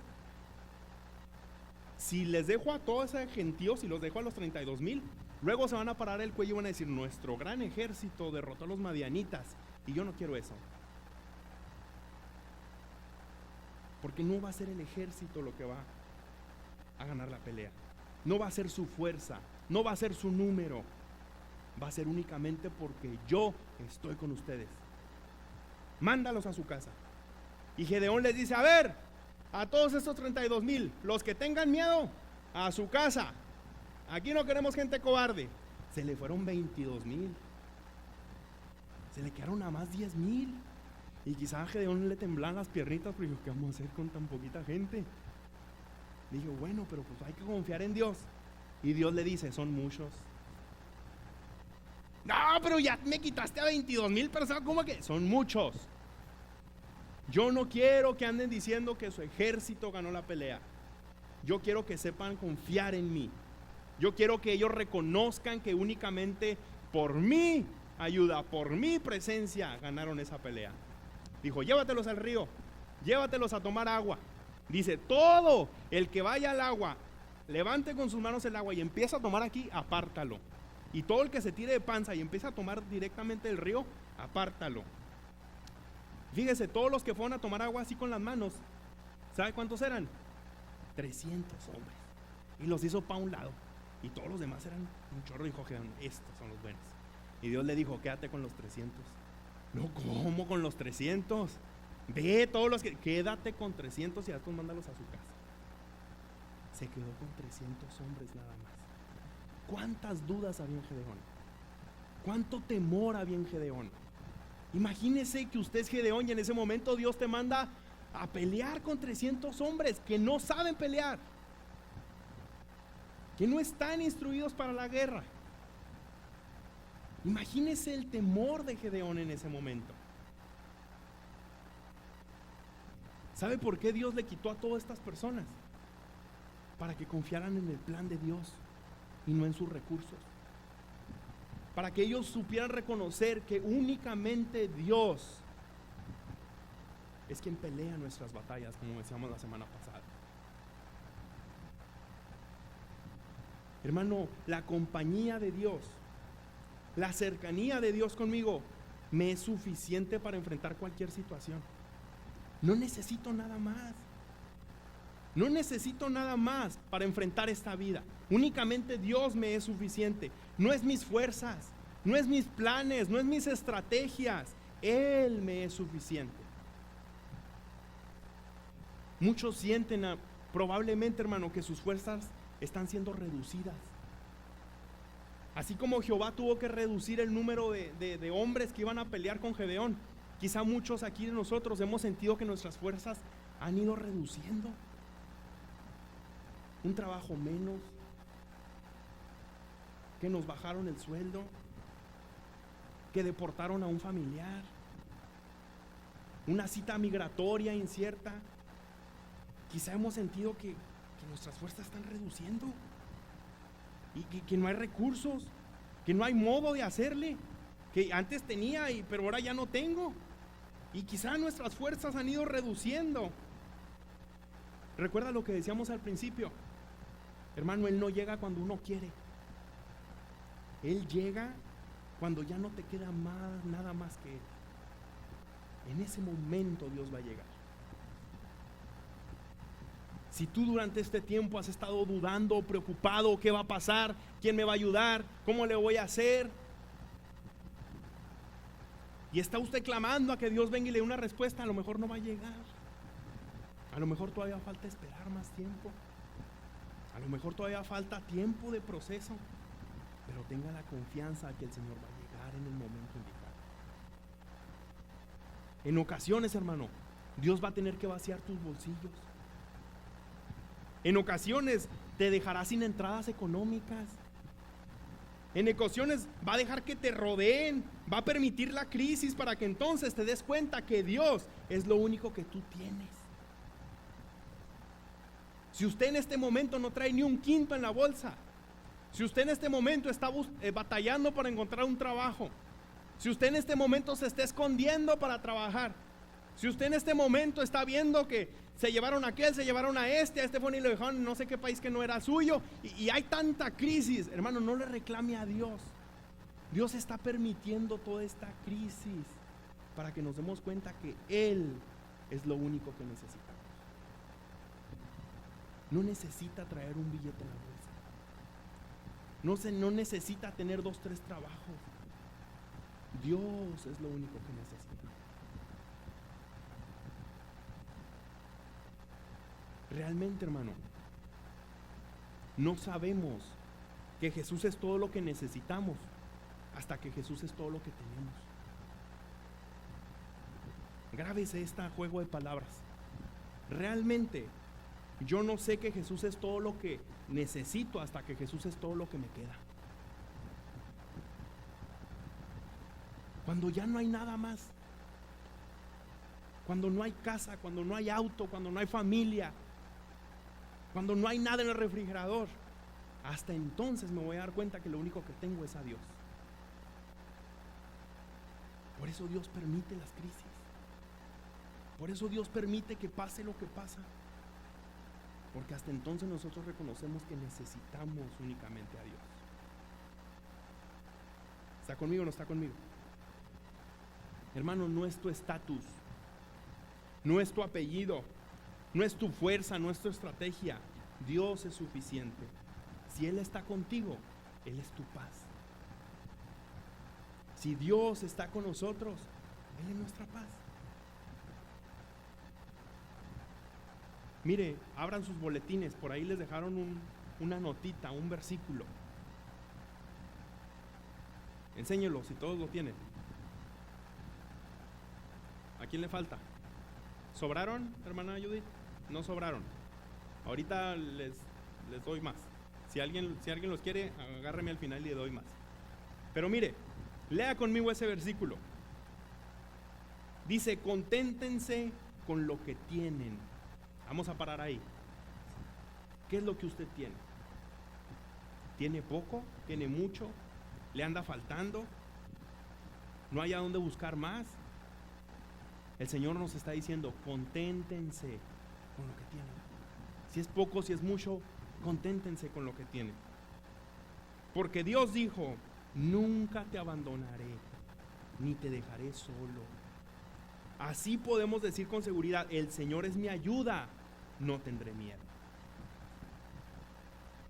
si les dejo a todo ese gentío, si los dejo a los 32,000, luego se van a parar el cuello y van a decir, nuestro gran ejército derrotó a los madianitas, y yo no quiero eso. Porque no va a ser el ejército lo que va a ganar la pelea. No va a ser su fuerza, no va a ser su número, va a ser únicamente porque yo estoy con ustedes. Mándalos a su casa. Y Gedeón les dice, a ver, a todos estos 32,000, los que tengan miedo, a su casa. Aquí no queremos gente cobarde. Se le fueron 22,000. Se le quedaron nada más 10,000. Y quizá a Gedeón le temblan las piernitas, pero dijo, ¿qué vamos a hacer con tan poquita gente? Dijo, bueno, pero pues hay que confiar en Dios. Y Dios le dice, son muchos. No, pero ya me quitaste a 22,000 personas, ¿cómo que? Son muchos. Yo no quiero que anden diciendo que su ejército ganó la pelea. Yo quiero que sepan confiar en mí. Yo quiero que ellos reconozcan que únicamente por mi ayuda, por mi presencia, ganaron esa pelea. Dijo, llévatelos al río, llévatelos a tomar agua. Dice, todo el que vaya al agua, levante con sus manos el agua y empieza a tomar aquí, apártalo. Y todo el que se tire de panza y empieza a tomar directamente del río, apártalo. Fíjese, todos los que fueron a tomar agua así con las manos, ¿sabe cuántos eran? 300 hombres. Y los hizo para un lado. Y todos los demás eran un chorro. Dijo, estos son los buenos. Y Dios le dijo, quédate con los 300. No, ¿cómo con los 300? Ve todos los que... Quédate con 300 y después mándalos a su casa. Se quedó con 300 hombres nada más. ¿Cuántas dudas había en Gedeón? ¿Cuánto temor había en Gedeón? Imagínese que usted es Gedeón y en ese momento Dios te manda a pelear con 300 hombres que no saben pelear, que no están instruidos para la guerra. Imagínese el temor de Gedeón en ese momento. ¿Sabe por qué Dios le quitó a todas estas personas? Para que confiaran en el plan de Dios y no en sus recursos. Para que ellos supieran reconocer que únicamente Dios es quien pelea nuestras batallas, como decíamos la semana pasada. Hermano, la compañía de Dios, la cercanía de Dios conmigo me es suficiente para enfrentar cualquier situación. No necesito nada más. No necesito nada más para enfrentar esta vida. Únicamente Dios me es suficiente. No es mis fuerzas, no es mis planes, no es mis estrategias. Él me es suficiente. Muchos sienten probablemente, hermano, que sus fuerzas están siendo reducidas. Así como Jehová tuvo que reducir el número de hombres que iban a pelear con Gedeón, quizá muchos aquí de nosotros hemos sentido que nuestras fuerzas han ido reduciendo. Un trabajo menos, que nos bajaron el sueldo, que deportaron a un familiar, una cita migratoria incierta. Quizá hemos sentido que nuestras fuerzas están reduciendo y que no hay recursos, que no hay modo de hacerle, que antes tenía pero ahora ya no tengo, y quizá nuestras fuerzas han ido reduciendo. Recuerda lo que decíamos al principio, hermano, Él no llega cuando uno quiere. Él llega cuando ya no te queda nada más que Él. En ese momento Dios va a llegar. Si tú durante este tiempo has estado dudando, preocupado, ¿qué va a pasar? ¿Quién me va a ayudar? ¿Cómo le voy a hacer? Y está usted clamando a que Dios venga y le dé una respuesta, a lo mejor no va a llegar. A lo mejor todavía falta esperar más tiempo. A lo mejor todavía falta tiempo de proceso. Pero tenga la confianza de que el Señor va a llegar en el momento indicado. En ocasiones, hermano, Dios va a tener que vaciar tus bolsillos. En ocasiones te dejará sin entradas económicas. En ocasiones va a dejar que te rodeen, va a permitir la crisis para que entonces te des cuenta que Dios es lo único que tú tienes. Si usted en este momento no trae ni un quinto en la bolsa, si usted en este momento está batallando para encontrar un trabajo, Si usted en este momento se está escondiendo para trabajar, si usted en este momento está viendo que se llevaron a aquel, se llevaron a este fue y lo dejaron en no sé qué país que no era suyo, y hay tanta crisis, hermano, no le reclame a Dios. Dios está permitiendo toda esta crisis para que nos demos cuenta que Él es lo único que necesitamos. No necesita traer un billete en la bolsa. No necesita tener 2, 3 trabajos. Dios es lo único que necesita. Realmente, hermano, no sabemos que Jesús es todo lo que necesitamos hasta que Jesús es todo lo que tenemos. Grábese este juego de palabras. Realmente yo no sé que Jesús es todo lo que necesito hasta que Jesús es todo lo que me queda. Cuando ya no hay nada más, cuando no hay casa, cuando no hay auto, cuando no hay familia, cuando no hay nada en el refrigerador, hasta entonces me voy a dar cuenta que lo único que tengo es a Dios. Por eso Dios permite las crisis. Por eso Dios permite que pase lo que pasa. Porque hasta entonces nosotros reconocemos que necesitamos únicamente a Dios. ¿Está conmigo o no está conmigo? Hermano, no es tu estatus, no es tu apellido, no es tu fuerza, no es tu estrategia. Dios es suficiente. Si Él está contigo, Él es tu paz. Si Dios está con nosotros, Él es nuestra paz. Mire, abran sus boletines, por ahí les dejaron una notita, un versículo. Enséñelo si todos lo tienen. ¿A quién le falta? ¿Sobraron, hermana Judith? No sobraron. Ahorita les doy más. Si alguien los quiere, agárreme al final y le doy más. Pero mire, lea conmigo ese versículo. Dice, conténtense con lo que tienen. Vamos a parar ahí. ¿Qué es lo que usted tiene? ¿Tiene poco? ¿Tiene mucho? ¿Le anda faltando? ¿No hay a dónde buscar más? El Señor nos está diciendo, conténtense con lo que tienen. Si es poco, si es mucho, conténtense con lo que tienen. Porque Dios dijo, nunca te abandonaré, ni te dejaré solo. Así podemos decir con seguridad, el Señor es mi ayuda, no tendré miedo.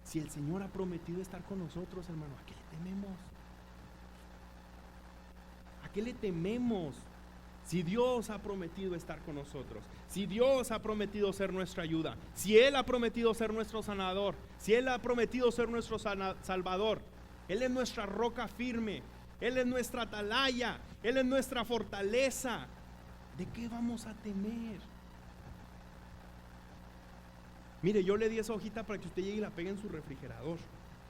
Si el Señor ha prometido estar con nosotros, hermano, ¿a qué le tememos? ¿A qué le tememos? Si Dios ha prometido estar con nosotros, si Dios ha prometido ser nuestra ayuda, si Él ha prometido ser nuestro sanador, si Él ha prometido ser nuestro salvador, Él es nuestra roca firme, Él es nuestra atalaya, Él es nuestra fortaleza, ¿de qué vamos a temer? Mire, yo le di esa hojita para que usted llegue y la pegue en su refrigerador,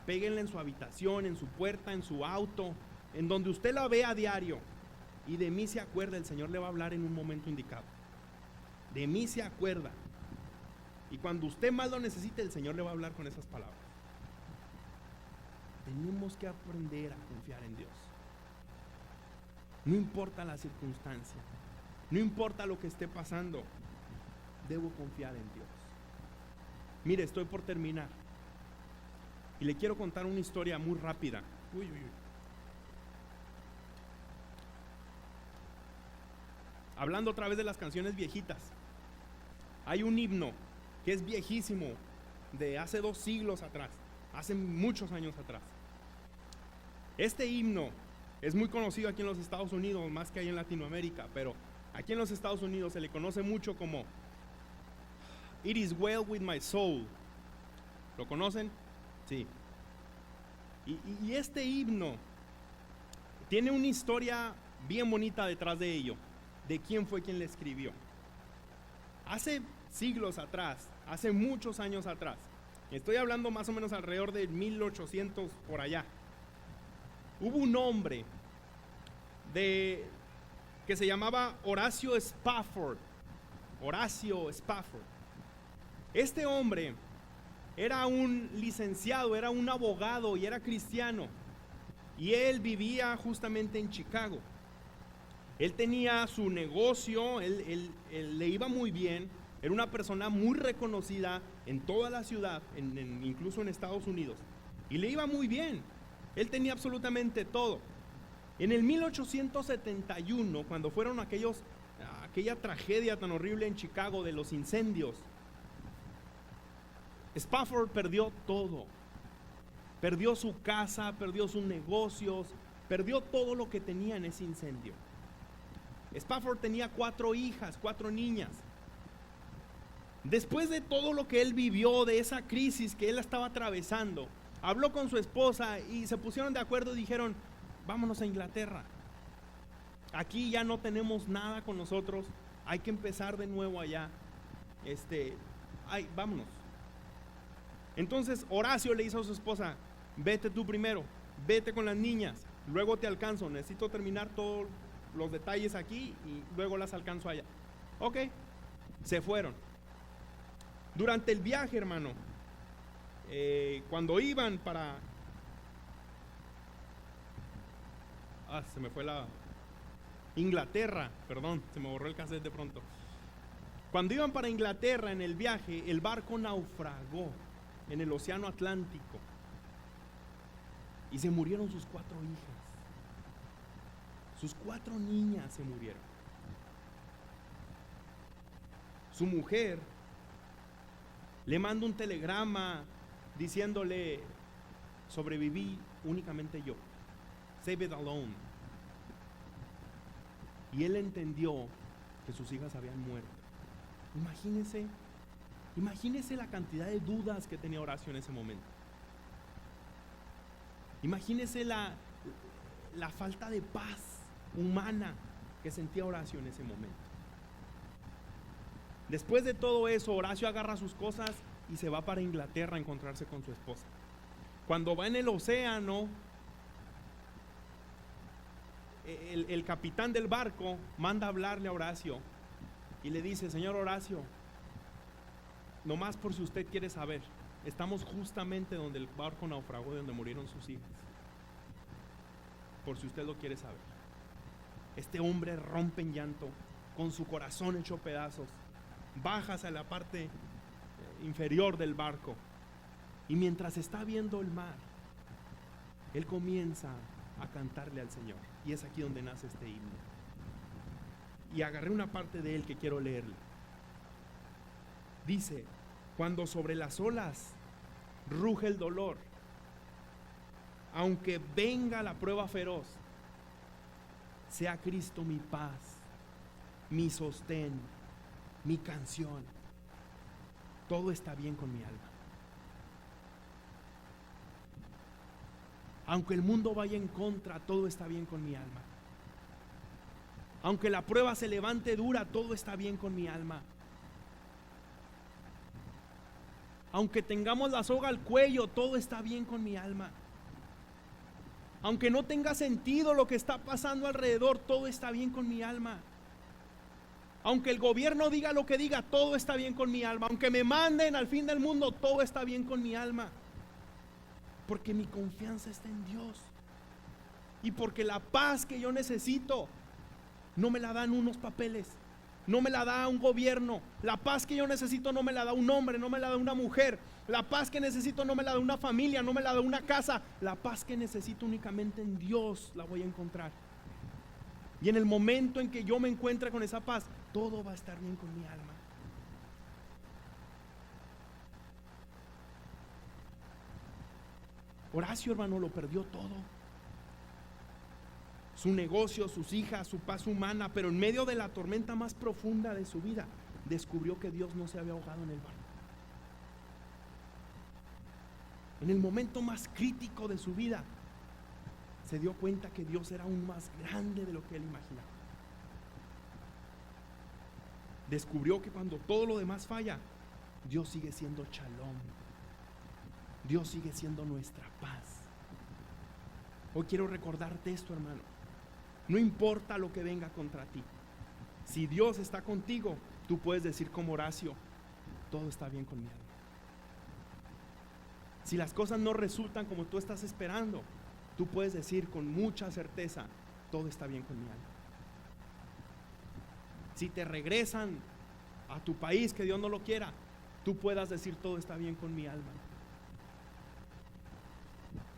péguenla en su habitación, en su puerta, en su auto, en donde usted la vea a diario. Y de mí se acuerda, el Señor le va a hablar en un momento indicado. De mí se acuerda. Y cuando usted más lo necesite, el Señor le va a hablar con esas palabras. Tenemos que aprender a confiar en Dios. No importa la circunstancia, no importa lo que esté pasando, debo confiar en Dios. Mire, estoy por terminar. Y le quiero contar una historia muy rápida. Hablando otra vez de las canciones viejitas, hay un himno que es viejísimo, de hace 2 siglos atrás, hace muchos años atrás. Este himno es muy conocido aquí en los Estados Unidos, más que ahí en Latinoamérica, pero aquí en los Estados Unidos se le conoce mucho como It is well with my soul. ¿Lo conocen? Sí. Y este himno tiene una historia bien bonita detrás de ello. De quién fue quien le escribió. Hace siglos atrás, hace muchos años atrás, estoy hablando más o menos alrededor de 1800 por allá, hubo un hombre que se llamaba Horacio Spafford. Horacio Spafford. Este hombre era un licenciado, era un abogado y era cristiano, y él vivía justamente en Chicago. Él tenía su negocio, él le iba muy bien, era una persona muy reconocida en toda la ciudad, incluso en Estados Unidos, y le iba muy bien. Él tenía absolutamente todo. En el 1871, cuando fueron aquella tragedia tan horrible en Chicago de los incendios, Spafford perdió todo. Perdió su casa, perdió sus negocios, perdió todo lo que tenía en ese incendio. Spafford tenía 4 hijas, 4 niñas. Después de todo lo que él vivió, de esa crisis que él estaba atravesando, habló con su esposa y se pusieron de acuerdo y dijeron: vámonos a Inglaterra. Aquí ya no tenemos nada con nosotros, hay que empezar de nuevo allá. Vámonos. Entonces Horacio le dijo a su esposa: vete tú primero, vete con las niñas, luego te alcanzo, necesito terminar todos los detalles aquí y luego las alcanzo allá. Ok, se fueron. Durante el viaje, hermano, cuando iban para... se me fue la... Inglaterra, perdón, se me borró el cassette de pronto. Cuando iban para Inglaterra en el viaje, el barco naufragó en el océano Atlántico y se murieron sus 4 hijas. Sus 4 niñas se murieron. Su mujer le manda un telegrama diciéndole: sobreviví únicamente yo, save it alone. Y él entendió que sus hijas habían muerto. Imagínese la cantidad de dudas que tenía Horacio en ese momento. Imagínese la falta de paz humana que sentía Horacio en ese momento. Después de todo eso, Horacio agarra sus cosas y se va para Inglaterra a encontrarse con su esposa. Cuando va en el océano, el capitán del barco manda a hablarle a Horacio y le dice: señor Horacio, nomás por si usted quiere saber, estamos justamente donde el barco naufragó, donde murieron sus hijas. Por si usted lo quiere saber. Este hombre rompe en llanto, con su corazón hecho pedazos, baja hacia la parte inferior del barco, y mientras está viendo el mar, él comienza a cantarle al Señor. Y es aquí donde nace este himno. Y agarré una parte de él que quiero leerle. Dice: cuando sobre las olas ruge el dolor, aunque venga la prueba feroz, sea Cristo mi paz, mi sostén, mi canción. Todo está bien con mi alma. Aunque el mundo vaya en contra, todo está bien con mi alma. Aunque la prueba se levante dura, todo está bien con mi alma. Aunque tengamos la soga al cuello, todo está bien con mi alma. Aunque no tenga sentido lo que está pasando alrededor, todo está bien con mi alma. Aunque el gobierno diga lo que diga, todo está bien con mi alma. Aunque me manden al fin del mundo, todo está bien con mi alma. Porque mi confianza está en Dios. Y porque la paz que yo necesito no me la dan unos papeles, no me la da un gobierno. La paz que yo necesito no me la da un hombre, no me la da una mujer. La paz que necesito no me la da una familia, no me la da una casa. La paz que necesito únicamente en Dios la voy a encontrar. Y en el momento en que yo me encuentre con esa paz, todo va a estar bien con mi alma. Horacio, hermano, lo perdió todo. Su negocio, sus hijas, su paz humana, pero en medio de la tormenta más profunda de su vida, descubrió que Dios no se había ahogado en el barco. En el momento más crítico de su vida, se dio cuenta que Dios era aún más grande de lo que él imaginaba. Descubrió que cuando todo lo demás falla, Dios sigue siendo Shalom. Dios sigue siendo nuestra paz. Hoy quiero recordarte esto, hermano. No importa lo que venga contra ti. Si Dios está contigo, tú puedes decir como Horacio: todo está bien con mi alma. Si las cosas no resultan como tú estás esperando, tú puedes decir con mucha certeza: todo está bien con mi alma. si te regresan a tu país, que Dios no lo quiera, tú puedas decir todo está bien con mi alma.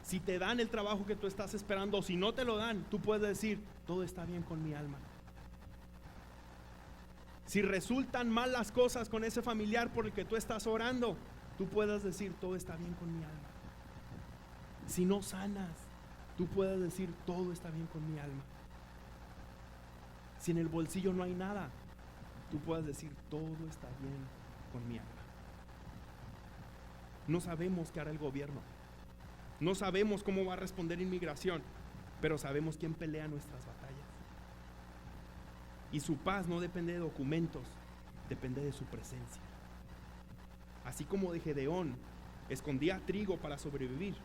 Si te dan el trabajo que tú estás esperando, o si no te lo dan, tú puedes decir todo está bien con mi alma. Si resultan mal las cosas con ese familiar por el que tú estás orando, tú puedes decir todo está bien con mi alma. Si no sanas, tú puedes decir todo está bien con mi alma. Si en el bolsillo no hay nada, tú puedes decir todo está bien con mi alma. No sabemos qué hará el gobierno, no sabemos cómo va a responder inmigración, pero sabemos quién pelea nuestras batallas. Y su paz no depende de documentos, depende de su presencia. Así como de Gedeón escondía trigo para sobrevivir,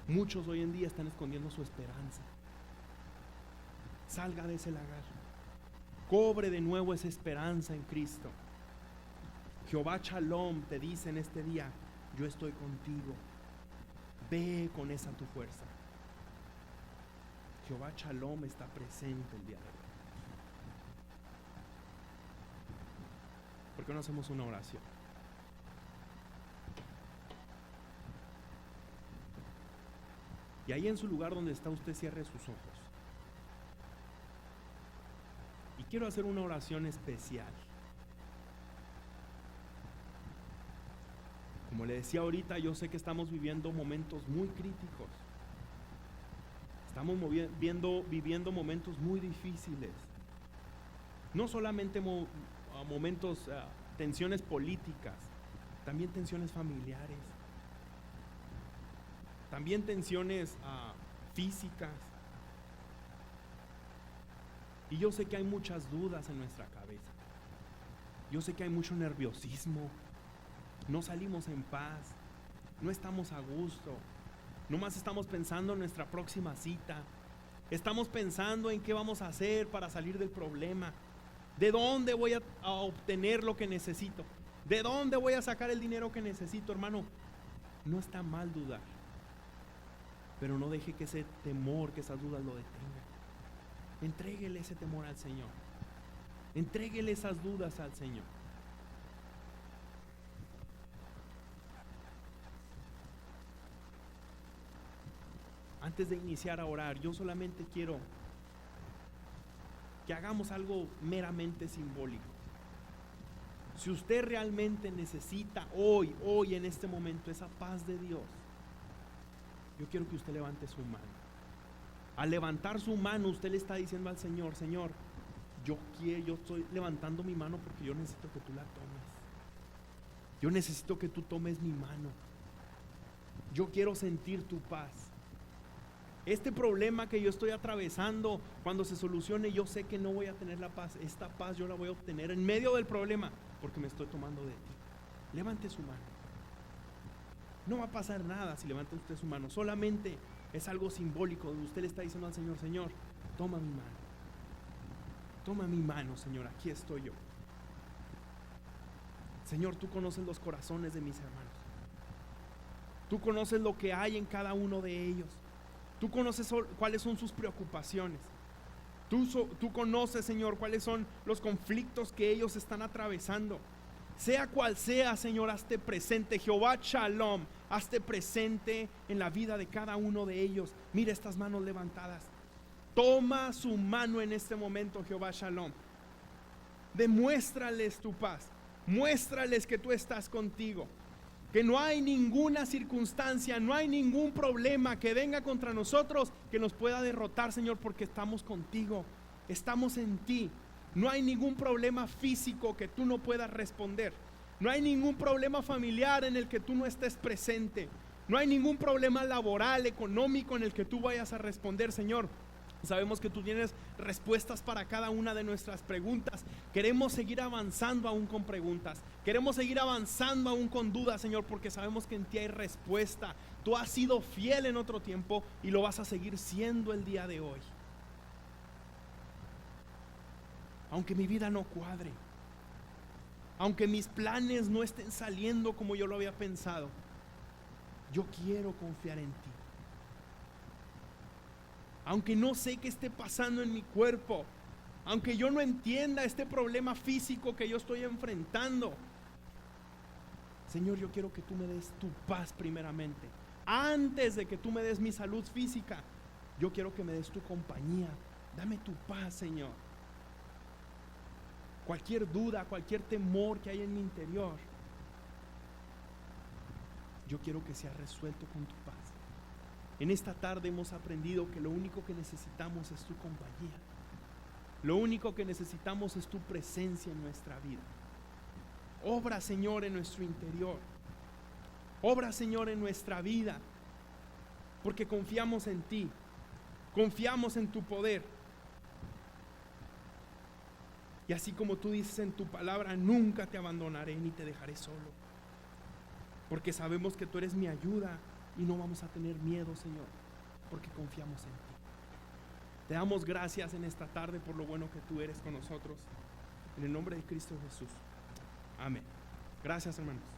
muchos hoy en día están escondiendo su esperanza. Salga de ese lagar, cobre de nuevo esa esperanza en Cristo. Jehová Shalom te dice en este día: yo estoy contigo, ve con esa tu fuerza. Jehová Shalom está presente el día de hoy. ¿Por qué no hacemos una oración? Y ahí en su lugar donde está usted, cierre sus ojos. Y quiero hacer una oración especial. Como le decía ahorita, yo sé que estamos viviendo momentos muy críticos. Estamos viviendo momentos muy difíciles. No solamente momentos, tensiones políticas, también tensiones familiares, también tensiones físicas. Y yo sé que hay muchas dudas en nuestra cabeza. Yo sé que hay mucho nerviosismo. No salimos en paz, no estamos a gusto, nomás estamos pensando en nuestra próxima cita, estamos pensando en qué vamos a hacer para salir del problema, de dónde voy a obtener lo que necesito, de dónde voy a sacar el dinero que necesito. Hermano, no está mal dudar, pero no deje que ese temor, que esas dudas lo detengan. Entréguele ese temor al Señor, entréguele esas dudas al Señor. Antes de iniciar a orar, yo solamente quiero que hagamos algo meramente simbólico. Si usted realmente necesita hoy en este momento esa paz de Dios, yo quiero que usted levante su mano. Al levantar su mano, usted le está diciendo al Señor: Señor, yo estoy levantando mi mano porque yo necesito que tú la tomes. Yo necesito que tú tomes mi mano. Yo quiero sentir tu paz. Este problema que yo estoy atravesando, cuando se solucione, yo sé que no voy a tener la paz. Esta paz yo la voy a obtener en medio del problema, porque me estoy tomando de ti. Levante su mano. No va a pasar nada si levanta usted su mano. Solamente es algo simbólico, donde usted le está diciendo al Señor: Señor, toma mi mano. Toma mi mano, Señor, aquí estoy yo. Señor, tú conoces los corazones de mis hermanos. Tú conoces lo que hay en cada uno de ellos. Tú conoces cuáles son sus preocupaciones. Tú conoces, Señor, cuáles son los conflictos que ellos están atravesando. Sea cual sea, Señor, hazte presente. Jehová Shalom, hazte presente en la vida de cada uno de ellos. Mira estas manos levantadas. Toma su mano en este momento, Jehová Shalom. Demuéstrales tu paz. Muéstrales que tú estás contigo. Que no hay ninguna circunstancia, no hay ningún problema que venga contra nosotros que nos pueda derrotar, Señor, porque estamos contigo, estamos en ti. No hay ningún problema físico que tú no puedas responder. No hay ningún problema familiar en el que tú no estés presente. No hay ningún problema laboral, económico en el que tú vayas a responder, Señor. Sabemos que tú tienes respuestas para cada una de nuestras preguntas. Queremos seguir avanzando aún con preguntas. Queremos seguir avanzando aún con dudas, Señor, porque sabemos que en ti hay respuesta. Tú has sido fiel en otro tiempo y lo vas a seguir siendo el día de hoy. Aunque mi vida no cuadre, aunque mis planes no estén saliendo como yo lo había pensado, yo quiero confiar en ti. Aunque no sé qué esté pasando en mi cuerpo, aunque yo no entienda este problema físico que yo estoy enfrentando, Señor, yo quiero que tú me des tu paz primeramente. Antes de que tú me des mi salud física, yo quiero que me des tu compañía. Dame tu paz, Señor. Cualquier duda, cualquier temor que hay en mi interior, yo quiero que sea resuelto con tu paz. En esta tarde hemos aprendido que lo único que necesitamos es tu compañía. Lo único que necesitamos es tu presencia en nuestra vida. Obra, Señor, en nuestro interior. Obra, Señor, en nuestra vida, porque confiamos en ti, confiamos en tu poder. Y así como tú dices en tu palabra, nunca te abandonaré ni te dejaré solo, porque sabemos que tú eres mi ayuda y no vamos a tener miedo, Señor, porque confiamos en ti. Te damos gracias en esta tarde por lo bueno que tú eres con nosotros. En el nombre de Cristo Jesús. Amén. Gracias, hermanos.